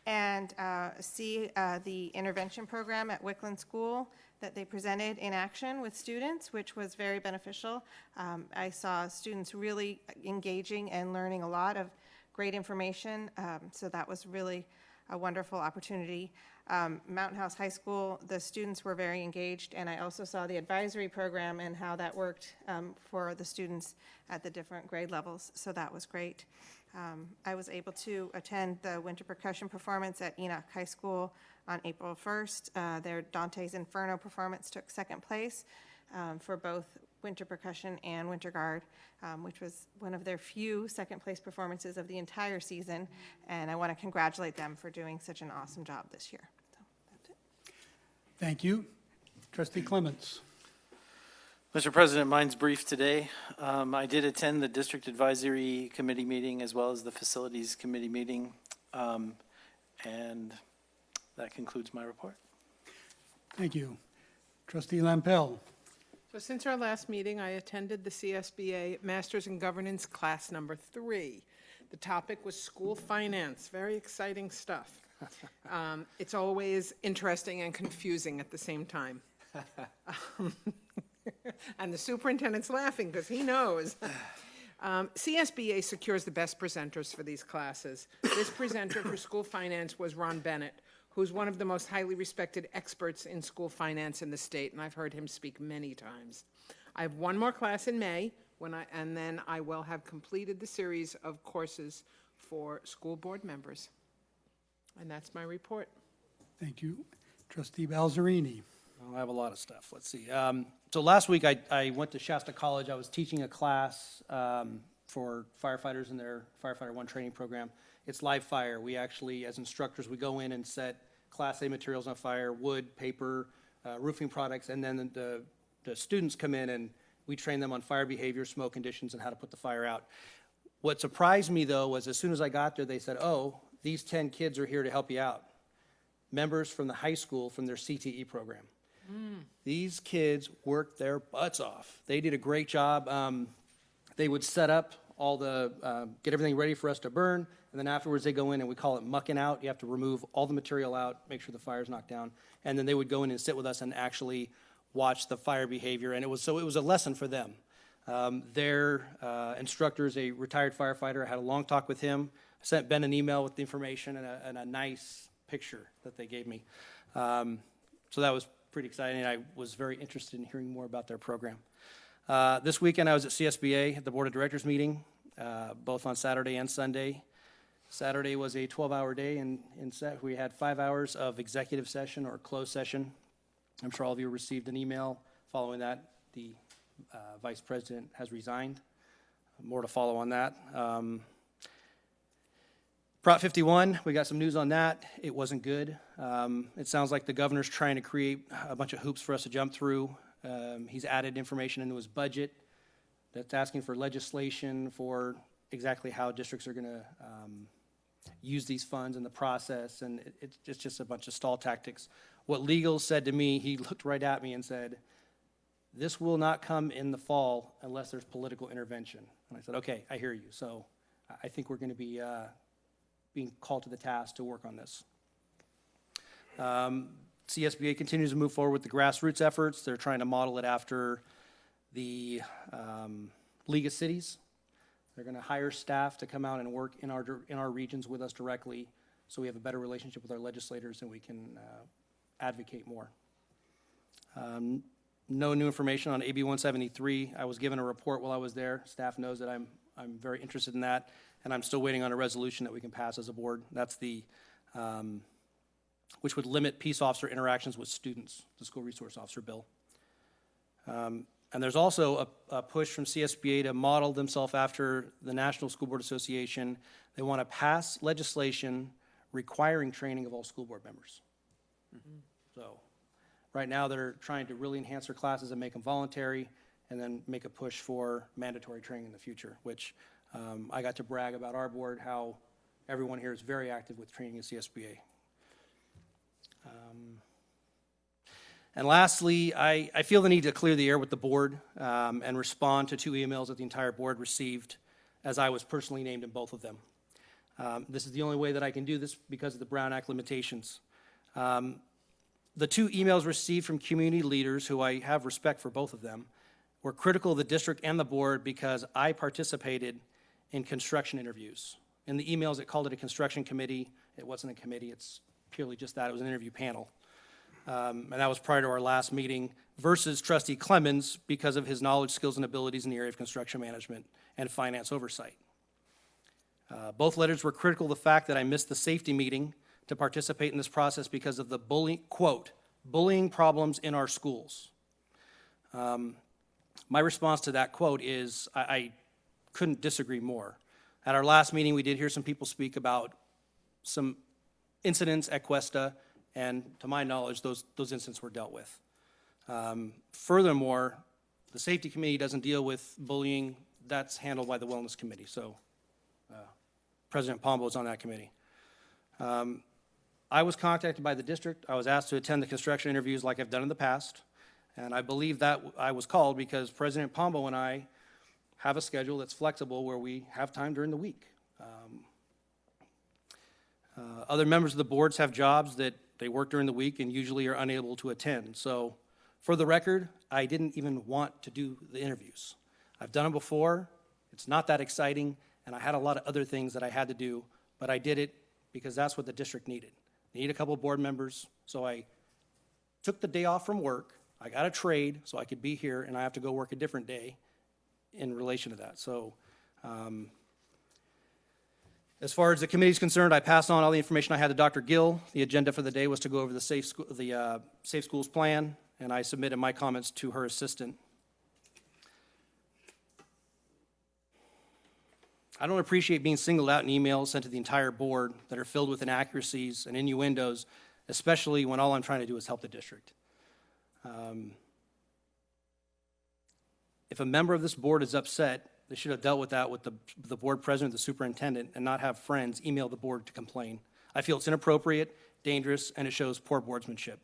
and see the intervention program at Wickland School that they presented in action with students, which was very beneficial. I saw students really engaging and learning a lot of great information, so that was really a wonderful opportunity. Mountain House High School, the students were very engaged, and I also saw the advisory program and how that worked for the students at the different grade levels, so that was great. I was able to attend the winter percussion performance at Enoch High School on April 1st. Their Dante's Inferno performance took second place for both winter percussion and winter guard, which was one of their few second place performances of the entire season, and I want to congratulate them for doing such an awesome job this year. So that's it. Thank you. Trustee Clements. Mr. President, mine's brief today. I did attend the District Advisory Committee meeting as well as the Facilities Committee meeting, and that concludes my report. Thank you. Trustee Lampel. So since our last meeting, I attended the CSBA Masters in Governance class number 3. The topic was school finance. Very exciting stuff. It's always interesting and confusing at the same time. And the superintendent's laughing because he knows. CSBA secures the best presenters for these classes. This presenter for school finance was Ron Bennett, who's one of the most highly respected experts in school finance in the state, and I've heard him speak many times. I have one more class in May, and then I will have completed the series of courses for school board members. And that's my report. Thank you. Trustee Balzerini. Well, I have a lot of stuff. Let's see. So last week I went to Shasta College. I was teaching a class for firefighters in their Firefighter 1 training program. It's live fire. We actually, as instructors, we go in and set Class A materials on fire, wood, paper, roofing products, and then the students come in and we train them on fire behavior, smoke conditions, and how to put the fire out. What surprised me, though, was as soon as I got there, they said, oh, these 10 kids are here to help you out. Members from the high school from their CTE program. These kids worked their butts off. They did a great job. They would set up all the, get everything ready for us to burn, and then afterwards they go in and we call it mucking out. You have to remove all the material out, make sure the fire's knocked down, and then they would go in and sit with us and actually watch the fire behavior, and it was a lesson for them. Their instructor is a retired firefighter. I had a long talk with him. I sent Ben an email with the information and a nice picture that they gave me. So that was pretty exciting. I was very interested in hearing more about their program. This weekend I was at CSBA at the Board of Directors meeting, both on Saturday and Sunday. Saturday was a 12-hour day, and we had 5 hours of executive session or closed session. I'm sure all of you received an email following that. The Vice President has resigned. More to follow on that. Prop 51, we got some news on that. It wasn't good. It sounds like the governor's trying to create a bunch of hoops for us to jump through. He's added information into his budget that's asking for legislation for exactly how districts are going to use these funds in the process, and it's just a bunch of stall tactics. What legal said to me, he looked right at me and said, this will not come in the fall unless there's political intervention. And I said, okay, I hear you. So I think we're going to be being called to the task to work on this. CSBA continues to move forward with the grassroots efforts. They're trying to model it after the League of Cities. They're going to hire staff to come out and work in our regions with us directly, so we have a better relationship with our legislators and we can advocate more. No new information on AB 173. I was given a report while I was there. Staff knows that I'm very interested in that, and I'm still waiting on a resolution that we can pass as a board. That's the which would limit peace officer interactions with students, the school resource officer bill. And there's also a push from CSBA to model themselves after the National School Board Association. They want to pass legislation requiring training of all school board members. So right now they're trying to really enhance their classes and make them voluntary, and then make a push for mandatory training in the future, which I got to brag about our board, how everyone here is very active with training at CSBA. And lastly, I feel the need to clear the air with the board and respond to 2 emails that the entire board received, as I was personally named in both of them. This is the only way that I can do this because of the Brown Act limitations. The 2 emails received from community leaders, who I have respect for both of them, were critical of the district and the board because I participated in construction interviews. In the emails, it called it a construction committee. It wasn't a committee. It's purely just that. It was an interview panel. And that was prior to our last meeting, versus Trustee Clemens because of his knowledge, skills, and abilities in the area of construction management and finance oversight. Both letters were critical of the fact that I missed the safety meeting to participate in this process because of the bullying problems in our schools. My response to that quote is I couldn't disagree more. At our last meeting, we did hear some people speak about some incidents at Cuesta, and to my knowledge, those incidents were dealt with. Furthermore, the safety committee doesn't deal with bullying. That's handled by the wellness committee. So President Pombo is on that committee. I was contacted by the district. I was asked to attend the construction interviews like I've done in the past. And I believe that I was called because President Pombo and I have a schedule that's flexible where we have time during the week. Other members of the boards have jobs that they work during the week and usually are unable to attend. So for the record, I didn't even want to do the interviews. I've done them before. It's not that exciting, and I had a lot of other things that I had to do, but I did it because that's what the district needed. They need a couple of board members, so I took the day off from work. I got a trade so I could be here, and I have to go work a different day in relation to that. So as far as the committee is concerned, I passed on all the information I had to Dr. Gill. The agenda for the day was to go over the Safe Schools plan, and I submitted my comments to her assistant. I don't appreciate being singled out in emails sent to the entire board that are filled with inaccuracies and innuendos, especially when all I'm trying to do is help the district. If a member of this board is upset, they should have dealt with that with the board president, the superintendent, and not have friends email the board to complain. I feel it's inappropriate, dangerous, and it shows poor boardsmanship.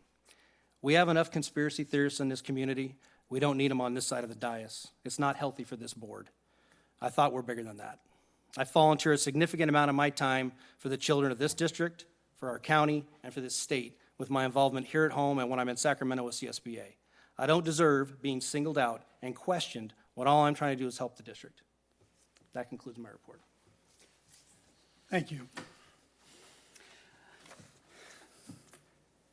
We have enough conspiracy theorists in this community. We don't need them on this side of the dais. It's not healthy for this board. I thought we're bigger than that. I volunteer a significant amount of my time for the children of this district, for our county, and for this state with my involvement here at home and when I'm in Sacramento with CSBA. I don't deserve being singled out and questioned when all I'm trying to do is help the district. That concludes my report. Thank you.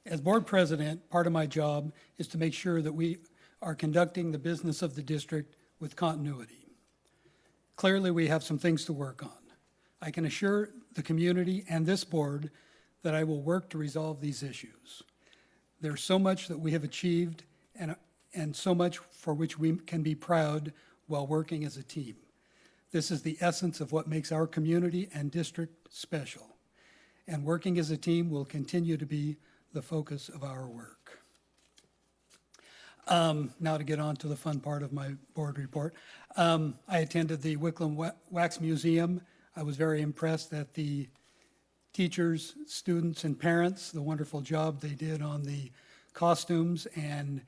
As board president, part of my job is to make sure that we are conducting the business of the district with continuity. Clearly, we have some things to work on. I can assure the community and this board that I will work to resolve these issues. There's so much that we have achieved and so much for which we can be proud while working as a team. This is the essence of what makes our community and district special. And working as a team will continue to be the focus of our work. Now to get on to the fun part of my board report. I attended the Wickland Wax Museum. I was very impressed at the teachers, students, and parents, the wonderful job they did on the costumes and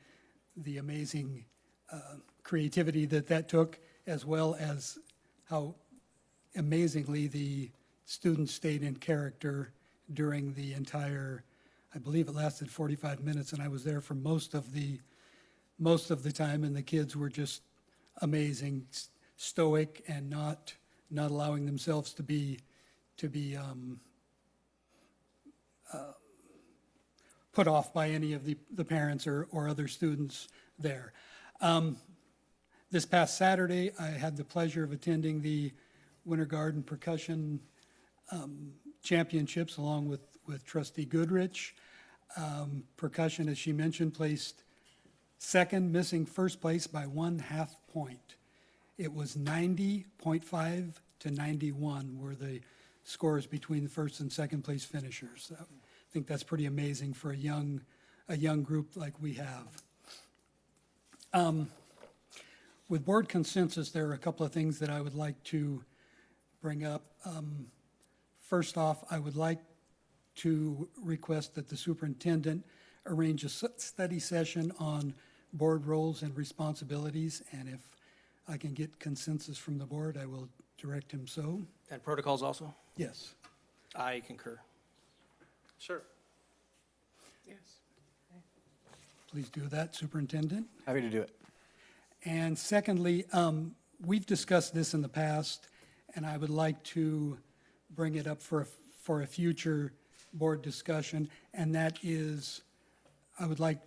the amazing creativity that took, as well as how amazingly the students stayed in character during the entire, I believe it lasted 45 minutes, and I was there for most of the time, and the kids were just amazing, stoic, and not allowing themselves to be put off by any of the parents or other students there. This past Saturday, I had the pleasure of attending the Winter Garden Percussion Championships along with Trustee Goodrich. Percussion, as she mentioned, placed second, missing first place by 1/2 point. It was 90.5 to 91 were the scores between the first and second place finishers. I think that's pretty amazing for a young group like we have. With board consensus, there are a couple of things that I would like to bring up. First off, I would like to request that the superintendent arrange a study session on board roles and responsibilities, and if I can get consensus from the board, I will direct him so. And protocols also? Yes. I concur. Sure. Yes. Please do that, Superintendent. Happy to do it. And secondly, we've discussed this in the past, and I would like to bring it up for a future board discussion, and that is, I would like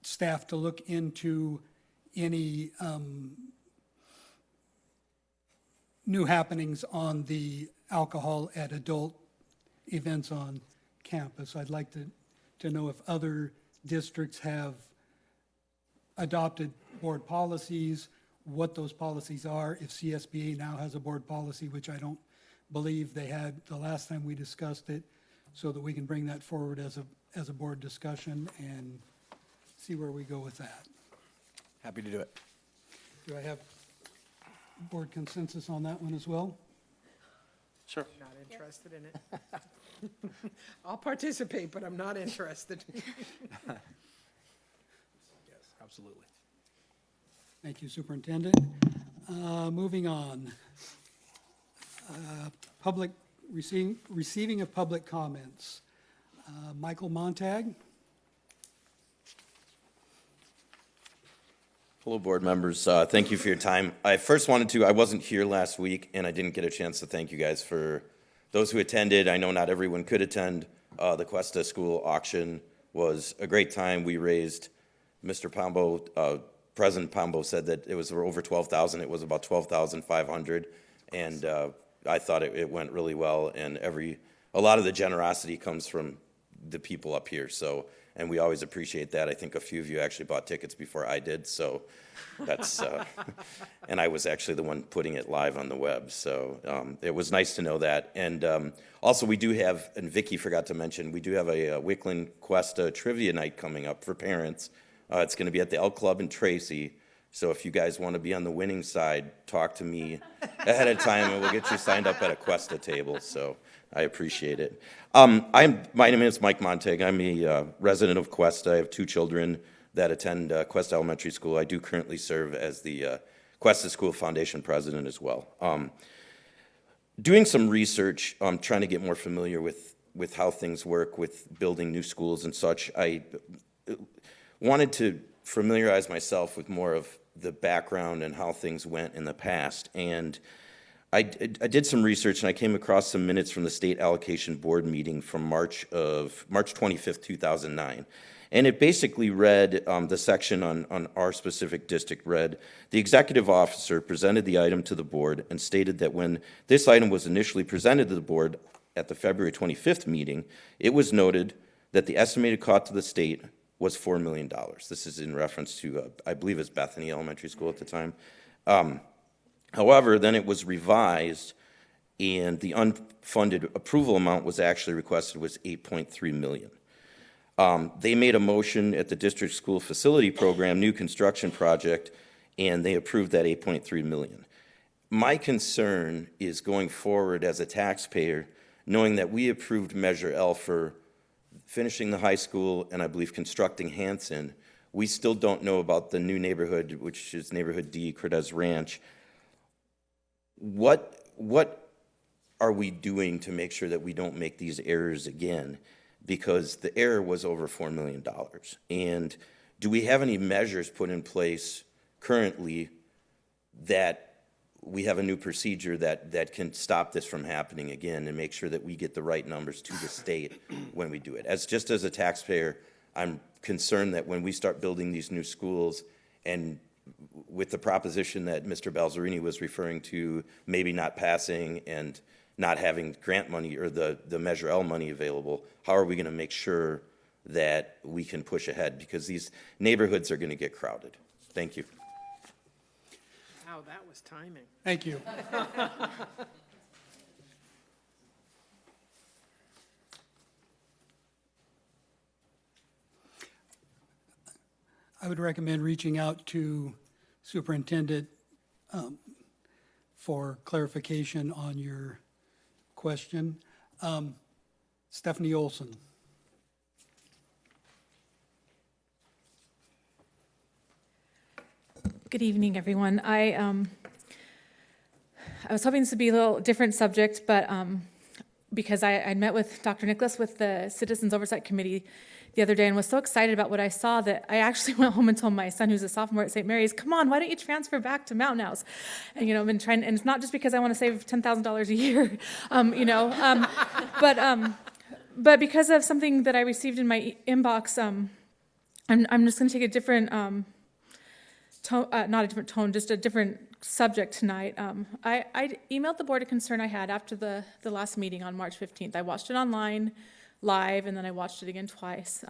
staff to look into any new happenings on the alcohol at adult events on campus. I'd like to know if other districts have adopted board policies, what those policies are, if CSBA now has a board policy, which I don't believe they had the last time we discussed it, so that we can bring that forward as a board discussion and see where we go with that. Happy to do it. Do I have board consensus on that one as well? Sure. Not interested in it. I'll participate, but I'm not interested. Yes, absolutely. Thank you, Superintendent. Moving on. Receiving of public comments. Michael Montag. Hello, board members. Thank you for your time. I wasn't here last week, and I didn't get a chance to thank you guys for those who attended. I know not everyone could attend. The Cuesta School auction was a great time. We raised, Mr. Pombo, President Pombo said that it was over 12,000. It was about 12,500, and I thought it went really well. And a lot of the generosity comes from the people up here. And we always appreciate that. I think a few of you actually bought tickets before I did, so that's, and I was actually the one putting it live on the web, so it was nice to know that. And also we do have, and Vicki forgot to mention, we do have a Wickland Cuesta trivia night coming up for parents. It's going to be at the Elk Club in Tracy, so if you guys want to be on the winning side, talk to me ahead of time, and we'll get you signed up at a Cuesta table, so I appreciate it. My name is Mike Montag. I'm a resident of Cuesta. I have 2 children that attend Cuesta Elementary School. I do currently serve as the Cuesta School Foundation president as well. Doing some research, trying to get more familiar with how things work with building new schools and such, I wanted to familiarize myself with more of the background and how things went in the past. And I did some research, and I came across some minutes from the State Allocation Board meeting from March 25th, 2009. And it basically read, the section on our specific district read, the executive officer presented the item to the board and stated that when this item was initially presented to the board at the February 25th meeting, it was noted that the estimated cost to the state was $4 million. This is in reference to, I believe it's Bethany Elementary School at the time. However, then it was revised, and the unfunded approval amount was actually requested was $8.3 million. They made a motion at the district school facility program, new construction project, and they approved that $8.3 million. My concern is going forward as a taxpayer, knowing that we approved Measure L for finishing the high school and I believe constructing Hanson. We still don't know about the new neighborhood, which is Neighborhood D, Cortez Ranch. What are we doing to make sure that we don't make these errors again? Because the error was over $4 million. And do we have any measures put in place currently that we have a new procedure that can stop this from happening again and make sure that we get the right numbers to the state when we do it? Just as a taxpayer, I'm concerned that when we start building these new schools, and with the proposition that Mr. Balzerini was referring to, maybe not passing and not having grant money or the Measure L money available, how are we going to make sure that we can push ahead? Because these neighborhoods are going to get crowded. Thank you. Wow, that was timing. Thank you. I would recommend reaching out to Superintendent for clarification on your question. Stephanie Olson. Good evening, everyone. I was hoping this would be a little different subject, but because I met with Dr. Nicholas with the Citizens Oversight Committee the other day and was so excited about what I saw that I actually went home and told my son, who's a sophomore at St. Mary's, come on, why don't you transfer back to Mountain House? And, I've been trying, and it's not just because I want to save $10,000 a year, but because of something that I received in my inbox, I'm just going to take a different tone, not a different tone, just a different subject tonight. I emailed the board a concern I had after the last meeting on March 15th. I watched it online, live, and then I watched it again twice.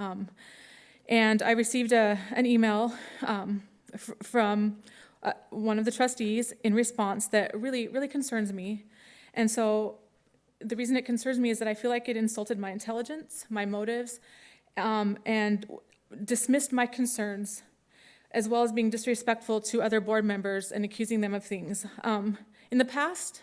And I received an email from one of the trustees in response that really, really concerns me. And so the reason it concerns me is that I feel like it insulted my intelligence, my motives, and dismissed my concerns as well as being disrespectful to other board members and accusing them of things. In the past,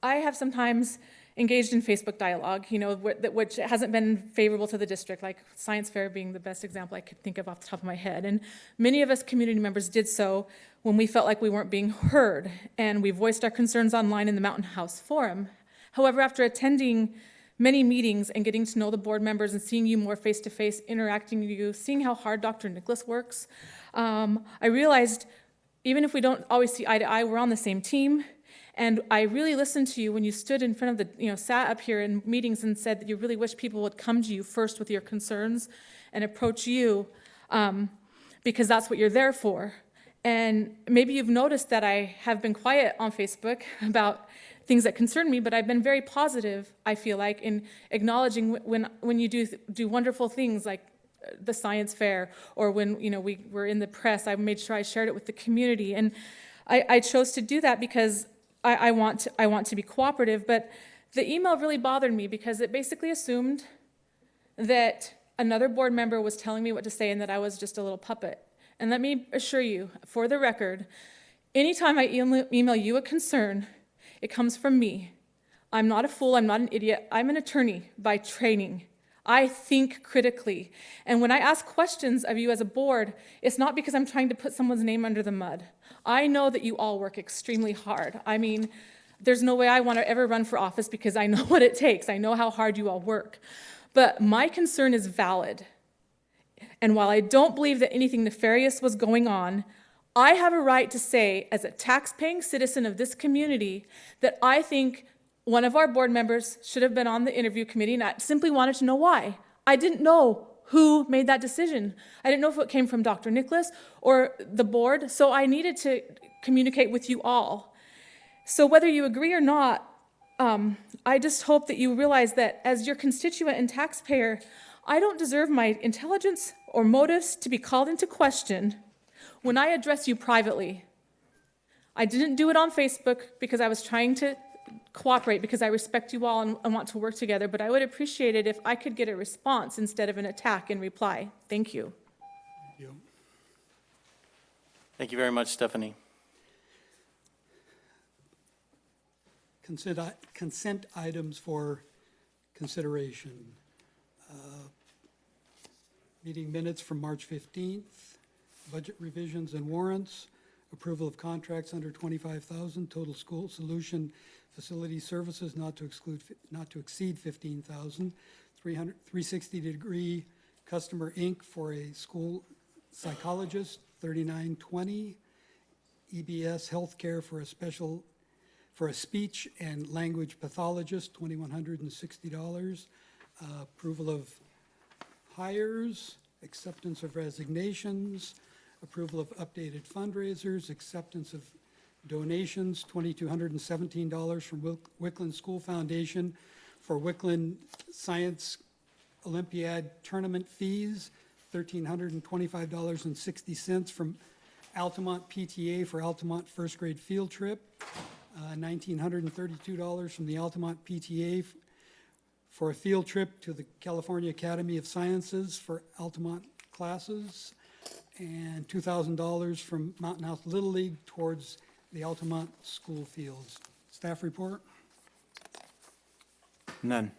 I have sometimes engaged in Facebook dialogue, which hasn't been favorable to the district, like science fair being the best example I could think of off the top of my head. And many of us community members did so when we felt like we weren't being heard, and we voiced our concerns online in the Mountain House Forum. However, after attending many meetings and getting to know the board members and seeing you more face-to-face, interacting with you, seeing how hard Dr. Nicholas works, I realized even if we don't always see eye to eye, we're on the same team. And I really listened to you when you stood in front of sat up here in meetings and said that you really wish people would come to you first with your concerns and approach you because that's what you're there for. And maybe you've noticed that I have been quiet on Facebook about things that concern me, but I've been very positive, I feel like, in acknowledging when you do wonderful things like the science fair, or when we were in the press. I made sure I shared it with the community, and I chose to do that because I want to be cooperative. But the email really bothered me because it basically assumed that another board member was telling me what to say and that I was just a little puppet. And let me assure you, for the record, anytime I email you a concern, it comes from me. I'm not a fool, I'm not an idiot, I'm an attorney by training. I think critically. And when I ask questions of you as a board, it's not because I'm trying to put someone's name under the mud. I know that you all work extremely hard. I mean, there's no way I want to ever run for office because I know what it takes. I know how hard you all work. But my concern is valid. And while I don't believe that anything nefarious was going on, I have a right to say, as a tax-paying citizen of this community, that I think one of our board members should have been on the interview committee, and I simply wanted to know why. I didn't know who made that decision. I didn't know if it came from Dr. Nicholas or the board, so I needed to communicate with you all. So whether you agree or not, I just hope that you realize that as your constituent and taxpayer, I don't deserve my intelligence or motives to be called into question when I address you privately. I didn't do it on Facebook because I was trying to cooperate, because I respect you all and want to work together, but I would appreciate it if I could get a response instead of an attack in reply. Thank you. Thank you. Thank you very much, Stephanie. Consent items for consideration. Meeting minutes from March 15th, budget revisions and warrants, approval of contracts under $25,000, total school solution facility services not to exceed $15,000, 360-degree customer Inc. for a school psychologist, $39.20, EBS healthcare for a speech and language pathologist, $2,160, approval of hires, acceptance of resignations, approval of updated fundraisers, acceptance of donations, $2,217 from Wickland School Foundation for Wickland Science Olympiad tournament fees, $1,325.60 from Altamont PTA for Altamont first grade field trip, $1,932 from the Altamont PTA for a field trip to the California Academy of Sciences for Altamont classes, and $2,000 from Mountain House Little League towards the Altamont school fields. Staff report? None.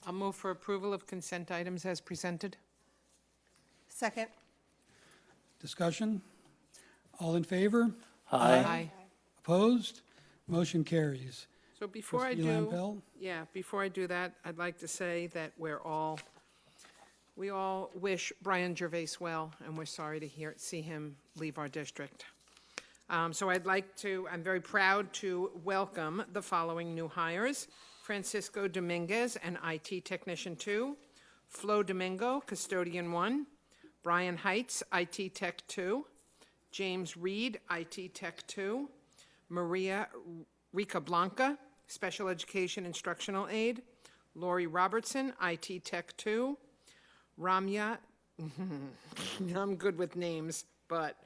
I'll move for approval of consent items as presented. Second. Discussion? All in favor? Aye. Opposed? Motion carries. So before I Trustee Lampel? before I do that, I'd like to say that we all wish Brian Gervais well, and we're sorry to see him leave our district. So I'm very proud to welcome the following new hires: Francisco Dominguez, an IT Technician 2, Flo Domingo, Custodian 1, Brian Heights, IT Tech 2, James Reed, IT Tech 2, Maria Rica Blanca, Special Education Instructional Aide, Lori Robertson, IT Tech 2, Ramya, I'm good with names, but...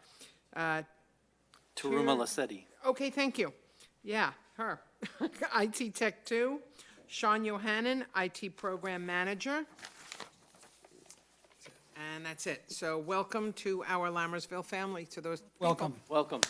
Turuma Lassetti. Okay, thank you. Yeah, her. IT Tech 2, Sean Yohannan, IT Program Manager. And that's it. So welcome to our Lammersville family, to those people. Welcome. Welcome.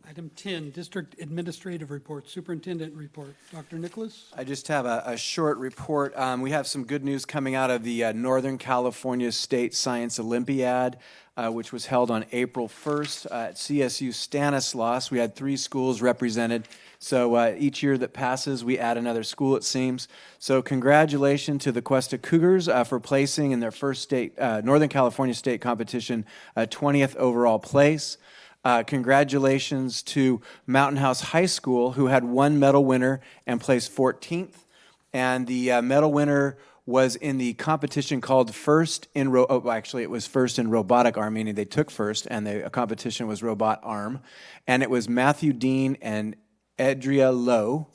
Item 10, District Administrative Report, Superintendent Report. Dr. Nicholas? I just have a short report. We have some good news coming out of the Northern California State Science Olympiad, which was held on April 1st at CSU Stanislaus. We had 3 schools represented. So each year that passes, we add another school, it seems. So congratulations to the Cuesta Cougars for placing in their first state, Northern California state competition, 20th overall place. Congratulations to Mountain House High School, who had 1 medal winner and placed 14th. And the medal winner was in the competition called First in actually it was First in Robotic Arm, meaning they took first, and the competition was Robot Arm. And it was Matthew Dean and Edria Lowe.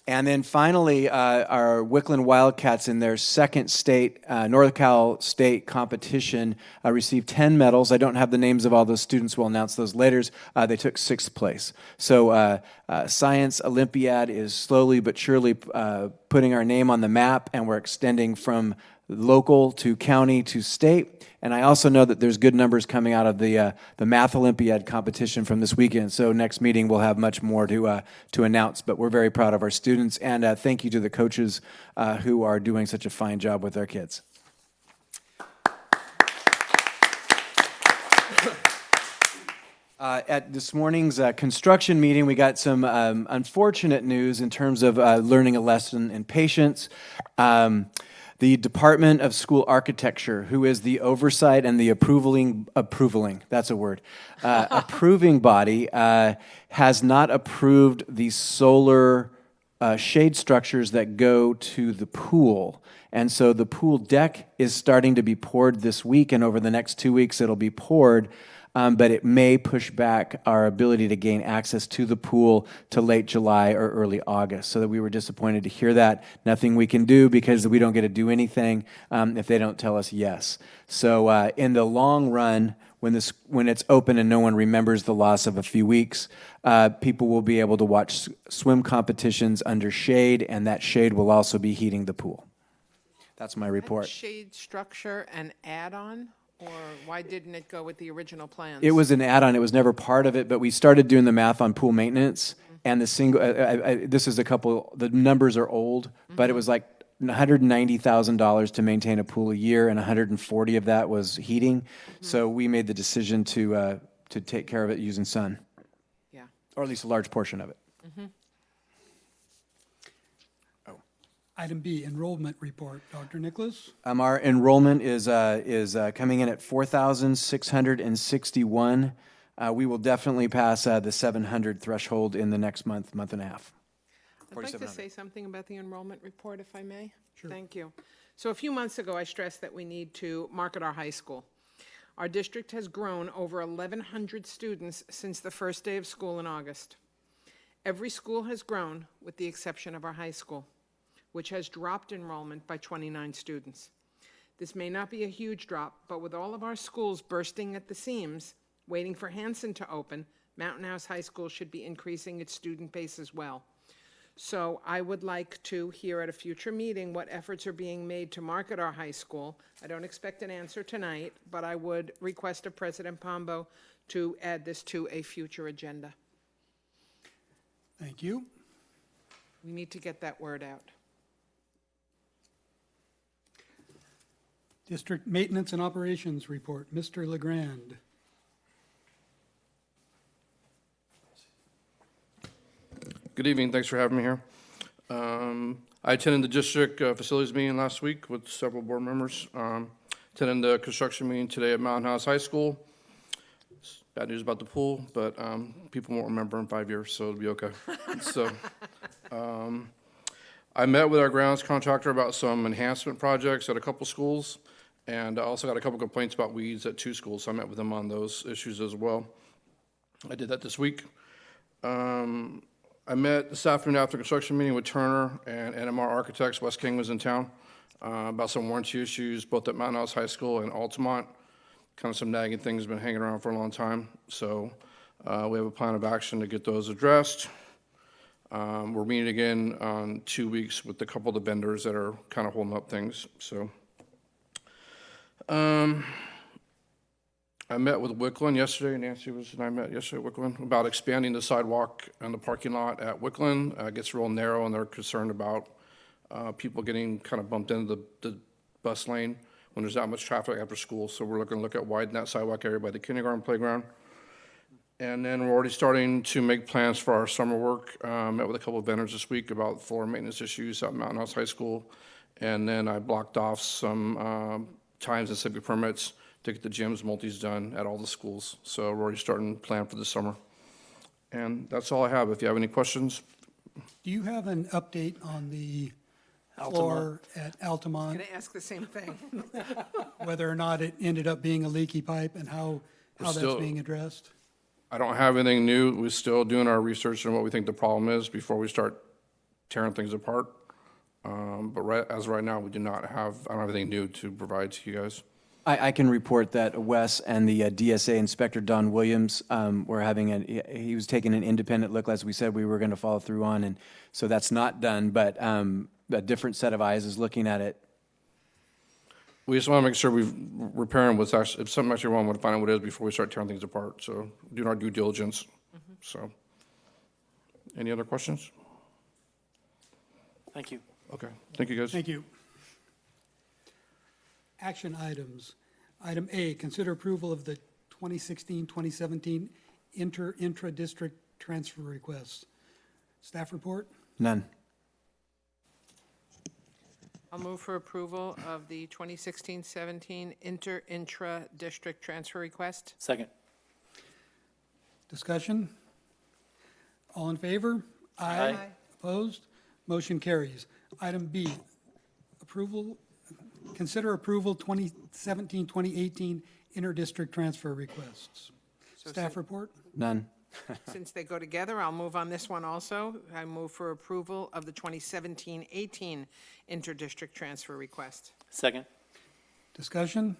And then finally, our Wickland Wildcats in their second state, North Cal state competition, received 10 medals. I don't have the names of all those students. We'll announce those later. They took 6th place. So Science Olympiad is slowly but surely putting our name on the map, and we're extending from local to county to state. And I also know that there's good numbers coming out of the Math Olympiad competition from this weekend. So next meeting we'll have much more to announce. But we're very proud of our students, and thank you to the coaches who are doing such a fine job with our kids. At this morning's construction meeting, we got some unfortunate news in terms of learning a lesson in patience. The Department of School Architecture, who is the oversight and the approving body, has not approved the solar shade structures that go to the pool. And so the pool deck is starting to be poured this week, and over the next 2 weeks it'll be poured. But it may push back our ability to gain access to the pool to late July or early August. So that we were disappointed to hear that. Nothing we can do because we don't get to do anything if they don't tell us yes. So in the long run, when it's open and no one remembers the loss of a few weeks, people will be able to watch swim competitions under shade, and that shade will also be heating the pool. That's my report. Shade structure an add-on? Or why didn't it go with the original plans? It was an add-on. It was never part of it, but we started doing the math on pool maintenance, and the single. This is a couple. The numbers are old, but it was like $190,000 to maintain a pool a year, and $140,000 of that was heating. So we made the decision to take care of it using sun. Yeah. Or at least a large portion of it. Item B, enrollment report. Dr. Nicholas? Our enrollment is coming in at 4,661. We will definitely pass the 700 threshold in the next month and a half. I'd like to say something about the enrollment report, if I may. Sure. Thank you. So a few months ago, I stressed that we need to market our high school. Our district has grown over 1,100 students since the first day of school in August. Every school has grown, with the exception of our high school, which has dropped enrollment by 29 students. This may not be a huge drop, but with all of our schools bursting at the seams, waiting for Hanson to open, Mountain House High School should be increasing its student base as well. So I would like to hear at a future meeting what efforts are being made to market our high school. I don't expect an answer tonight, but I would request of President Pombo to add this to a future agenda. Thank you. We need to get that word out. District Maintenance and Operations Report. Mr. LeGrand. Good evening. Thanks for having me here. I attended the district facilities meeting last week with several board members. Attended the construction meeting today at Mountain House High School. Bad news about the pool, but people won't remember in 5 years, so it'll be okay. So, I met with our grounds contractor about some enhancement projects at a couple schools, and I also got a couple complaints about weeds at 2 schools, so I met with them on those issues as well. I did that this week. I met this afternoon after construction meeting with Turner and NMR Architects. West King was in town about some warranty issues, both at Mountain House High School and Altamont. Kind of some nagging things been hanging around for a long time. So we have a plan of action to get those addressed. We're meeting again on 2 weeks with a couple of the vendors that are kind of holding up things, so. I met with Wickland yesterday, Nancy and I met yesterday at Wickland, about expanding the sidewalk and the parking lot at Wickland. It gets real narrow, and they're concerned about people getting kind of bumped into the bus lane when there's that much traffic after school. So we're looking to look at widening that sidewalk area by the kindergarten playground. And then we're already starting to make plans for our summer work. Met with a couple of vendors this week about floor maintenance issues at Mountain House High School. And then I blocked off some times and civic permits to get the gyms, multis done at all the schools. So we're already starting to plan for the summer. And that's all I have. If you have any questions. Do you have an update on the Altamont. floor at I'm Altamont, going to ask the same thing. whether or not it ended up being a leaky pipe and how that's still- being addressed? I don't have anything new. We're still doing our research on what we think the problem is before we start tearing things apart. But as of right now, we do not have, I don't have anything new to provide to you guys. I can report that Wes and the DSA Inspector Don Williams were having he was taking an independent look, as we said we were going to follow through on, and so that's not done, but a different set of eyes is looking at it. We just want to make sure we're repairing what's actually, if something actually wrong, we want to find out what it is before we start tearing things apart. So doing our due diligence. So, any other questions? Thank you. Okay, thank you guys. Thank you. Action items. Item A, consider approval of the 2016-2017 intra-district transfer requests. Staff report? None. I'll move for approval of the 2016-17 intra-district transfer request. Second. Discussion? All in favor? Aye. Opposed? Motion carries. Item B, consider approval 2017-2018 inter-district transfer requests. So Staff report? None. Since they go together, I'll move on this one also. I move for approval of the 2017-18 inter-district transfer request. Second. Discussion?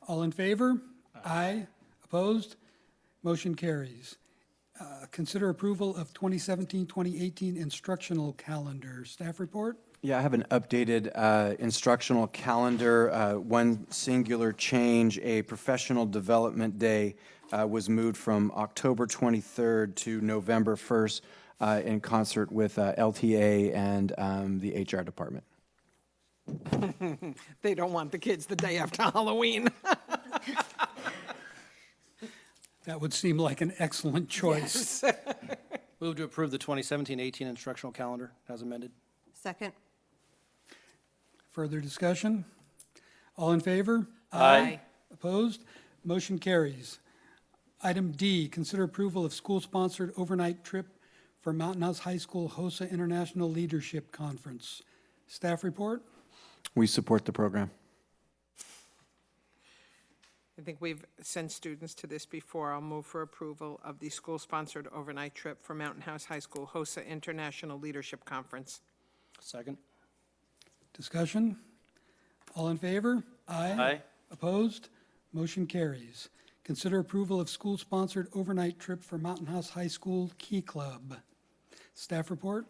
All in favor? Aye. Opposed? Motion carries. Consider approval of 2017-2018 instructional calendar. Staff report? Yeah, I have an updated instructional calendar. One singular change, a professional development day was moved from October 23rd to November 1st in concert with LTA and the HR department. They don't want the kids the day after Halloween. That would seem like an excellent choice. Yes. Move to approve the 2017-18 instructional calendar as amended. Second. Further discussion? All in favor? Aye. Opposed? Motion carries. Item D, consider approval of school-sponsored overnight trip for Mountain House High School HOSA International Leadership Conference. Staff report? We support the program. I think we've sent students to this before. I'll move for approval of the school-sponsored overnight trip for Mountain House High School HOSA International Leadership Conference. Second. Discussion? All in favor? Aye. Opposed? Motion carries. Consider approval of school-sponsored overnight trip for Mountain House High School Key Club. Staff report?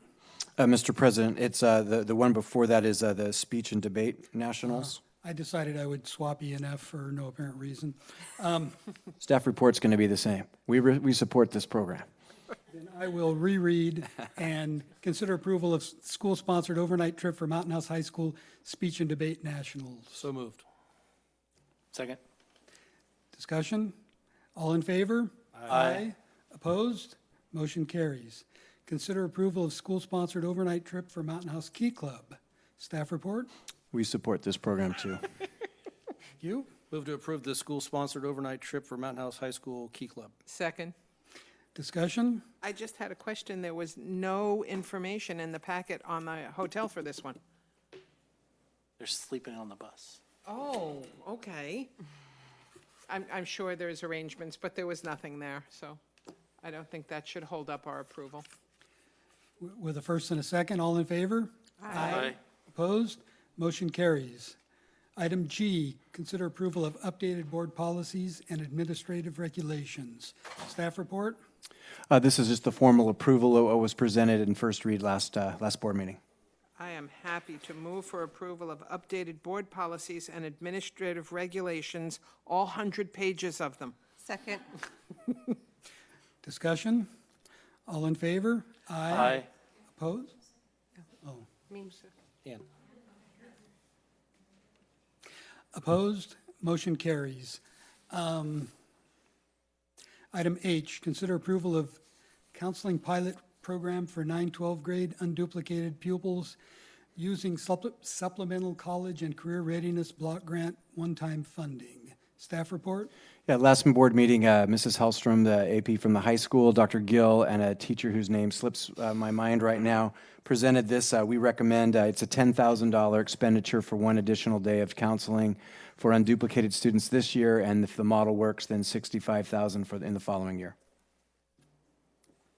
Mr. President, it's the one before that is the speech and debate nationals. I decided I would swap E and F for no apparent reason. Staff report's going to be the same. We support this program. Then I will reread and consider approval of school-sponsored overnight trip for Mountain House High School Speech and Debate Nationals. So moved. Second. Discussion? All in favor? Aye. Opposed? Motion carries. Consider approval of school-sponsored overnight trip for Mountain House Key Club. Staff report? We support this program too. You? Move to approve the school-sponsored overnight trip for Mountain House High School Key Club. Second. Discussion? I just had a question. There was no information in the packet on the hotel for this one. They're sleeping on the bus. Oh, okay. I'm sure there's arrangements, but there was nothing there, so I don't think that should hold up our approval. With a first and a second, all in favor? Aye. Opposed? Motion carries. Item G, consider approval of updated board policies and administrative regulations. Staff report? This is just the formal approval of what was presented in first read last board meeting. I am happy to move for approval of updated board policies and administrative regulations, all 100 pages of them. Second. Discussion? All in favor? Aye. Opposed? Oh. Dan. Opposed? Motion carries. Item H, consider approval of counseling pilot program for 9-12 grade unduplicated pupils using supplemental college and career readiness block grant one-time funding. Staff report? Yeah, last board meeting, Mrs. Hellstrom, the AP from the high school, Dr. Gill, and a teacher whose name slips my mind right now, presented this. We recommend it's a $10,000 expenditure for one additional day of counseling for unduplicated students this year, and if the model works, then $65,000 in the following year.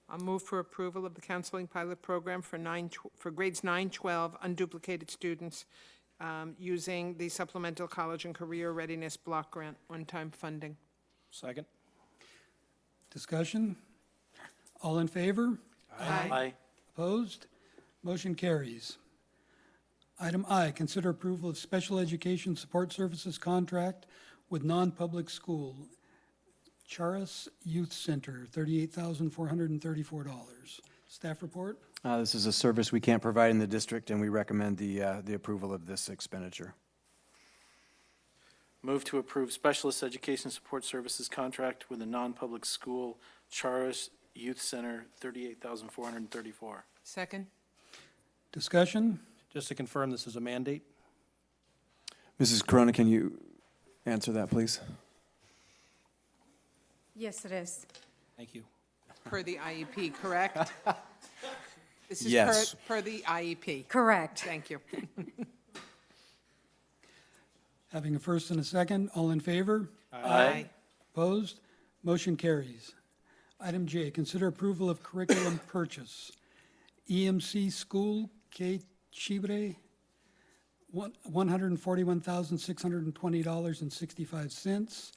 I'll move for approval of the counseling pilot program for grades 9-12 unduplicated students using the supplemental college and career readiness block grant one-time funding. Second. Discussion? All in favor? Aye. Opposed? Motion carries. Item I, consider approval of special education support services contract with non-public school. Charis Youth Center, $38,434. Staff report? This is a service we can't provide in the district, and we recommend the approval of this expenditure. Move to approve specialist education support services contract with a non-public school, Charis Youth Center, $38,434. Second. Discussion? Just to confirm, this is a mandate? Mrs. Corona, can you answer that, please? Yes, it is. Thank you. Per the IEP, correct? This is Yes. per the IEP. Correct. Thank you. Having a first and a second, all in favor? Aye. Opposed? Motion carries. Item J, consider approval of curriculum purchase. EMC School, K. Chibre, $141,620.65.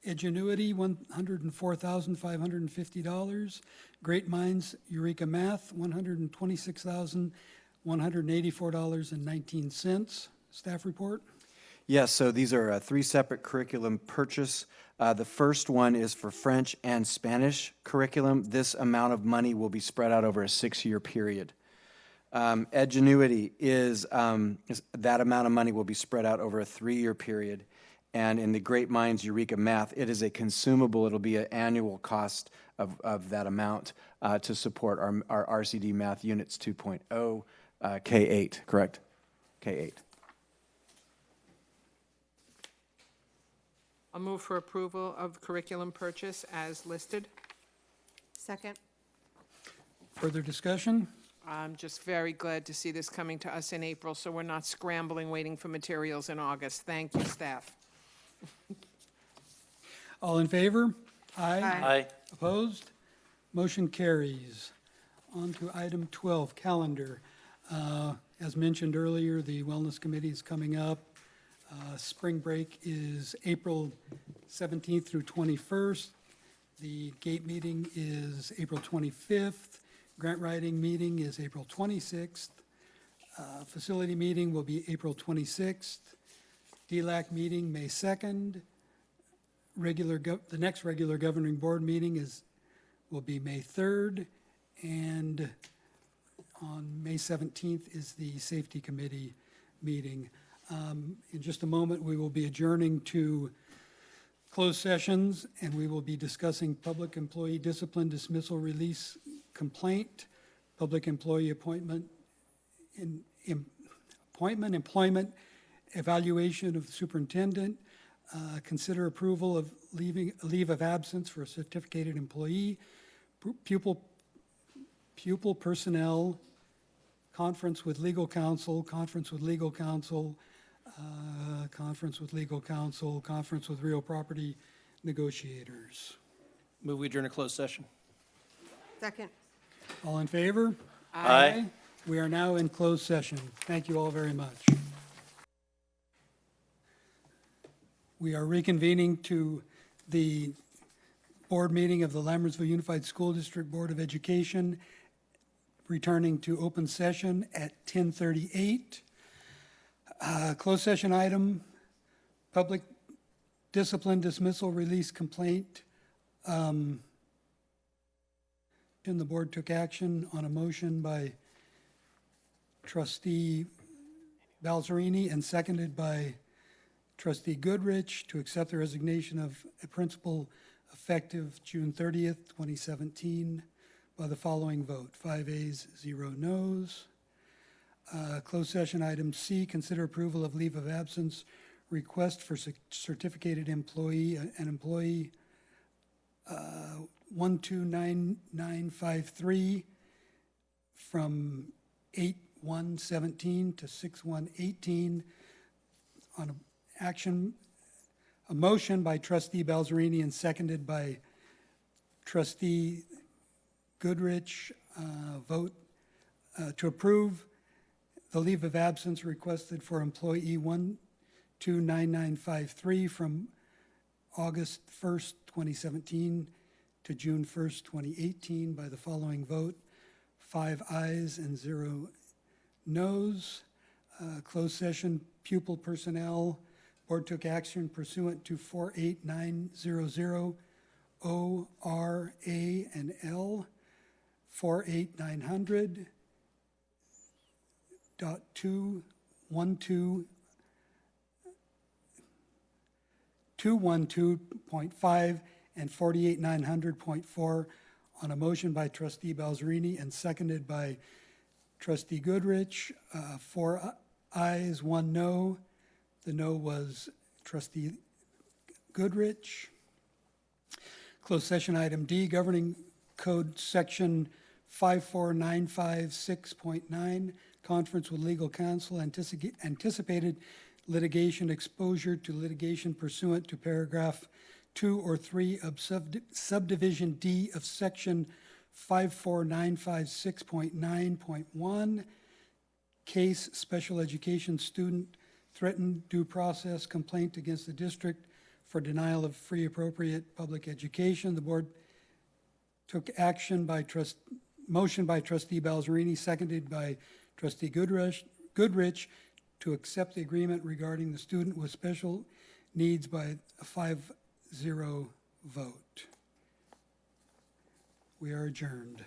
Edgenuity, $104,550. Great Minds Eureka Math, $126,184.19. Staff report? Yes, so these are three separate curriculum purchase. The first one is for French and Spanish curriculum. This amount of money will be spread out over a 6-year period. Edgenuity is that amount of money will be spread out over a 3-year period. And in the Great Minds Eureka Math, it is a consumable. It'll be an annual cost of that amount to support our RCD Math Units 2.0 K8, correct? K8. I'll move for approval of curriculum purchase as listed. Second. Further discussion? I'm just very glad to see this coming to us in April, so we're not scrambling, waiting for materials in August. Thank you, staff. All in favor? Aye. Opposed? Motion carries. On to item 12, calendar. As mentioned earlier, the Wellness Committee is coming up. Spring break is April 17th through 21st. The gate meeting is April 25th. Grant writing meeting is April 26th. Facility meeting will be April 26th. DLAC meeting May 2nd. The next regular governing board meeting will be May 3rd. And on May 17th is the safety committee meeting. In just a moment, we will be adjourning to closed sessions, and we will be discussing public employee discipline, dismissal, release, complaint, public employee appointment, employment, evaluation of the superintendent, consider approval of leave of absence for a certificated employee, pupil personnel, conference with legal counsel, conference with real property negotiators. Move we adjourn a closed session. Second. All in favor? Aye. We are now in closed session. Thank you all very much. We are reconvening to the board meeting of the Lammersville Unified School District Board of Education, returning to open session at 10:38. Closed session item, public discipline dismissal release complaint. And the board took action on a motion by Trustee Balzerini and seconded by Trustee Goodrich to accept the resignation of a principal effective June 30th, 2017 by the following vote: 5 ayes, 0 noes. Closed session item C, consider approval of leave of absence request for certificated employee, an employee 129953 from 8/1/17 to 6/1/18 on a motion by Trustee Balzerini and seconded by Trustee Goodrich, vote to approve the leave of absence requested for employee 129953 from August 1st, 2017 to June 1st, 2018 by the following vote: 5 ayes and 0 noes. Closed session pupil personnel. Board took action pursuant to 48900 O, R, A, and L, 48900 212.5 and 48900.4 on a motion by Trustee Balzerini and seconded by Trustee Goodrich. 4 ayes, 1 no. The no was Trustee Goodrich. Closed session item D, Governing Code Section 54956.9, conference with legal counsel, anticipated litigation exposure to litigation pursuant to paragraph 2 or 3 of subdivision D of section 54956.9.1, case special education student threatened due process complaint against the district for denial of free appropriate public education. The board took action by motion by Trustee Balzerini, seconded by Trustee Goodrich to accept the agreement regarding the student with special needs by a 5-0 vote. We are adjourned.